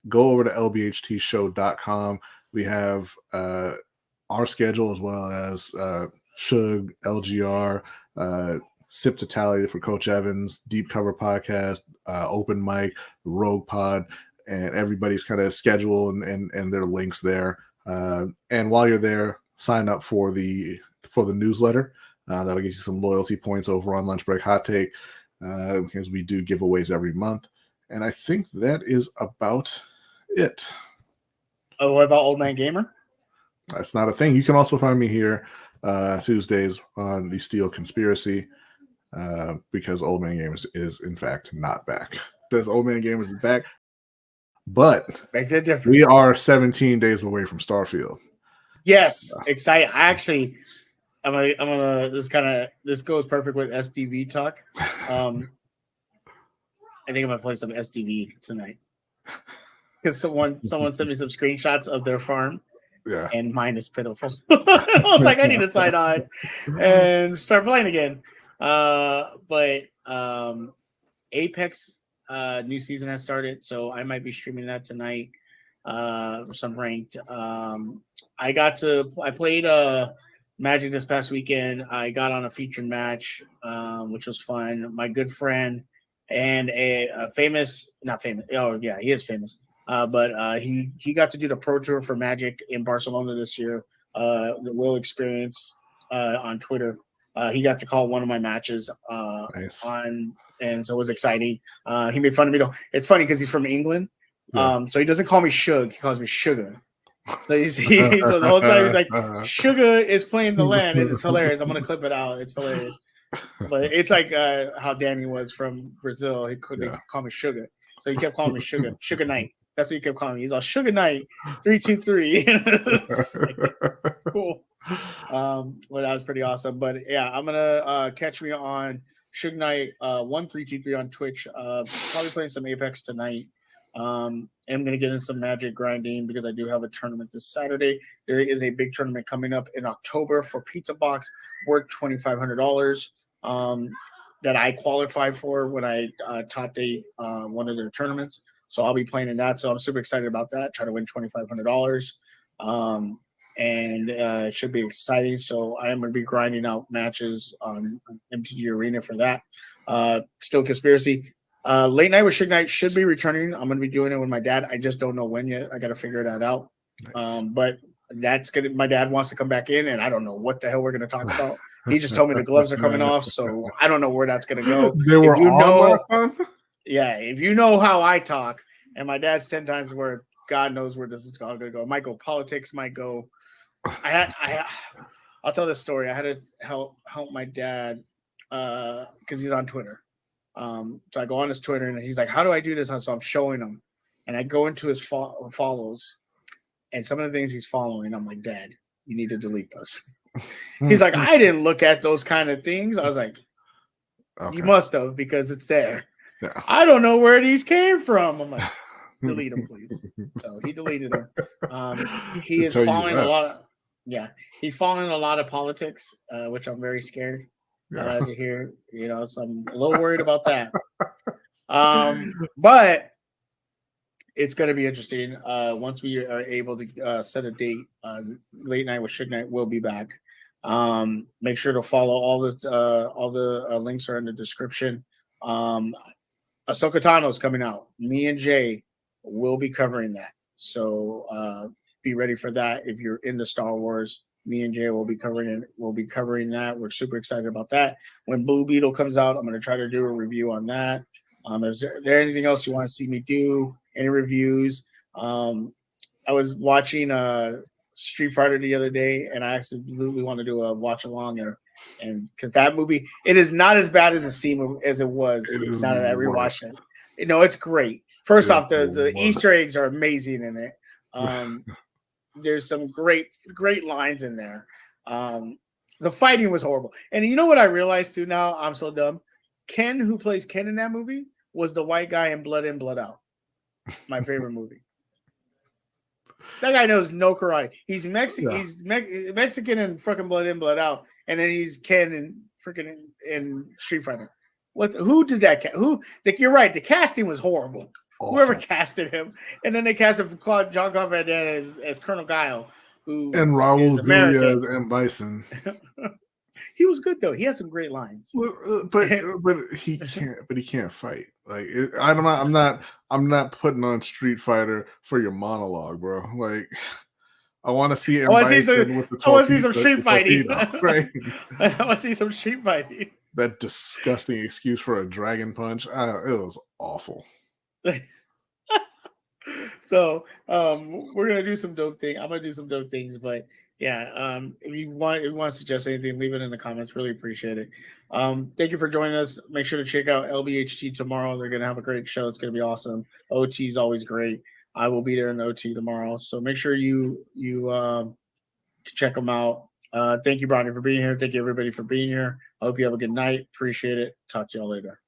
go over to lbhtshow.com. We have our schedule as well as Suge, LGR, Sip to Tally for Coach Evans, Deep Cover Podcast, Open Mic, Rogue Pod, and everybody's kind of schedule and their links there. And while you're there, sign up for the newsletter. That'll get you some loyalty points over on Lunch Break Hot Take, because we do giveaways every month. And I think that is about it. Oh, what about Old Man Gamer? That's not a thing. You can also find me here Tuesdays on the Steel Conspiracy, because Old Man Gamers is in fact not back. It says Old Man Gamers is back, but Make that difference. we are 17 days away from Starfield. Yes, excited. I'm gonna this goes perfect with SDV talk. I think I'm gonna play some SDV tonight because someone sent me some screenshots of their farm. Yeah, and mine is pitiful. I was like, I need to sign on and start playing again. But Apex new season has started, so I might be streaming that tonight. Some ranked. I played Magic this past weekend. I got on a featured match, which was fun. My good friend and a famous, not famous. Oh yeah, he is famous. But he got to do the pro tour for Magic in Barcelona this year. The Will Experience on Twitter. He got to call one of my matches nice. and so it was exciting. He made fun of me though. It's funny because he's from England, so he doesn't call me Suge. He calls me Sugar. So so the whole time he's like, Sugar is playing the land, and it's hilarious. I'm gonna clip it out. It's hilarious. But it's like how Danny was from Brazil. He could call me Sugar, so he kept calling me Sugar. Sugar Knight. That's what he kept calling me. He's all Sugar Knight 323. Cool. Well, that was pretty awesome. But yeah, I'm gonna catch me on Suge Knight 1323 on Twitch. Probably playing some Apex tonight. I'm gonna get in some Magic grinding because I do have a tournament this Saturday. There is a big tournament coming up in October for Pizza Box, worth $2,500. That I qualified for when I top eight one of their tournaments. So I'll be playing in that. So I'm super excited about that. Try to win $2,500. And it should be exciting. So I am going to be grinding out matches on MTG Arena for that. Still Conspiracy. Late Night with Suge Knight should be returning. I'm going to be doing it with my dad. I just don't know when yet. I got to figure that out. Nice. But that's good. My dad wants to come back in, and I don't know what the hell we're going to talk about. He just told me the gloves are coming off, so I don't know where that's going to go. They were last time? Yeah, if you know how I talk, and my dad's 10 times where God knows where this is going to go. It might go politics, might go. I'll tell this story. I had to help my dad because he's on Twitter. So I go on his Twitter, and he's like, "How do I do this?" So I'm showing him, and I go into his follows, and some of the things he's following, I'm like, "Dad, you need to delete those. He's like, I didn't look at those kind of things. I was like, you must have, because it's there. Yeah. I don't know where these came from. I'm like, delete them, please. So he deleted them. He is following a lot of, he's following a lot of politics, which I'm very scared to hear. You know, so I'm a little worried about that. But it's going to be interesting. Once we are able to set a date, Late Night with Suge Knight will be back. Make sure to follow all the links are in the description. Ahsoka Tano is coming out. Me and Jay will be covering that. So be ready for that. If you're into Star Wars, me and Jay will be covering it. We'll be covering that. We're super excited about that. When Blue Beetle comes out, I'm going to try to do a review on that. Is there anything else you want to see me do? Any reviews? I was watching Street Fighter the other day, and I absolutely want to do a watch along, and because that movie, it is not as bad as it was now that I rewatched it. You know, it's great. First off, the Easter eggs are amazing in it. There's some great lines in there. The fighting was horrible, and you know what I realized too? Now I'm so dumb. Ken, who plays Ken in that movie, was the white guy in Blood In, Blood Out. My favorite movie. That guy knows no karate. He's Mexican. Yeah. He's Mexican and fucking Blood In, Blood Out, and then he's Ken and freaking in Street Fighter. Who did that? You're right. The casting was horrible. Awful. Whoever casted him, and then they casted John Claude Van Damme as Colonel Guile, and Raul Julia as M. Bison. He was good though. He had some great lines. But he can't. But he can't fight. Like I'm not putting on Street Fighter for your monologue, bro. Like I want to see. I want to see some street fighting. Right. I want to see some street fighting. That disgusting excuse for a dragon punch. It was awful. So we're gonna do some dope things. I'm gonna do some dope things, but. Yeah, if you want to suggest anything, leave it in the comments. Really appreciate it. Thank you for joining us. Make sure to check out LBHT tomorrow. They're going to have a great show. It's going to be awesome. OT is always great. I will be there in OT tomorrow. So make sure you check them out. Thank you, Bronny, for being here. Thank you, everybody, for being here. I hope you have a good night. Appreciate it. Talk to y'all later.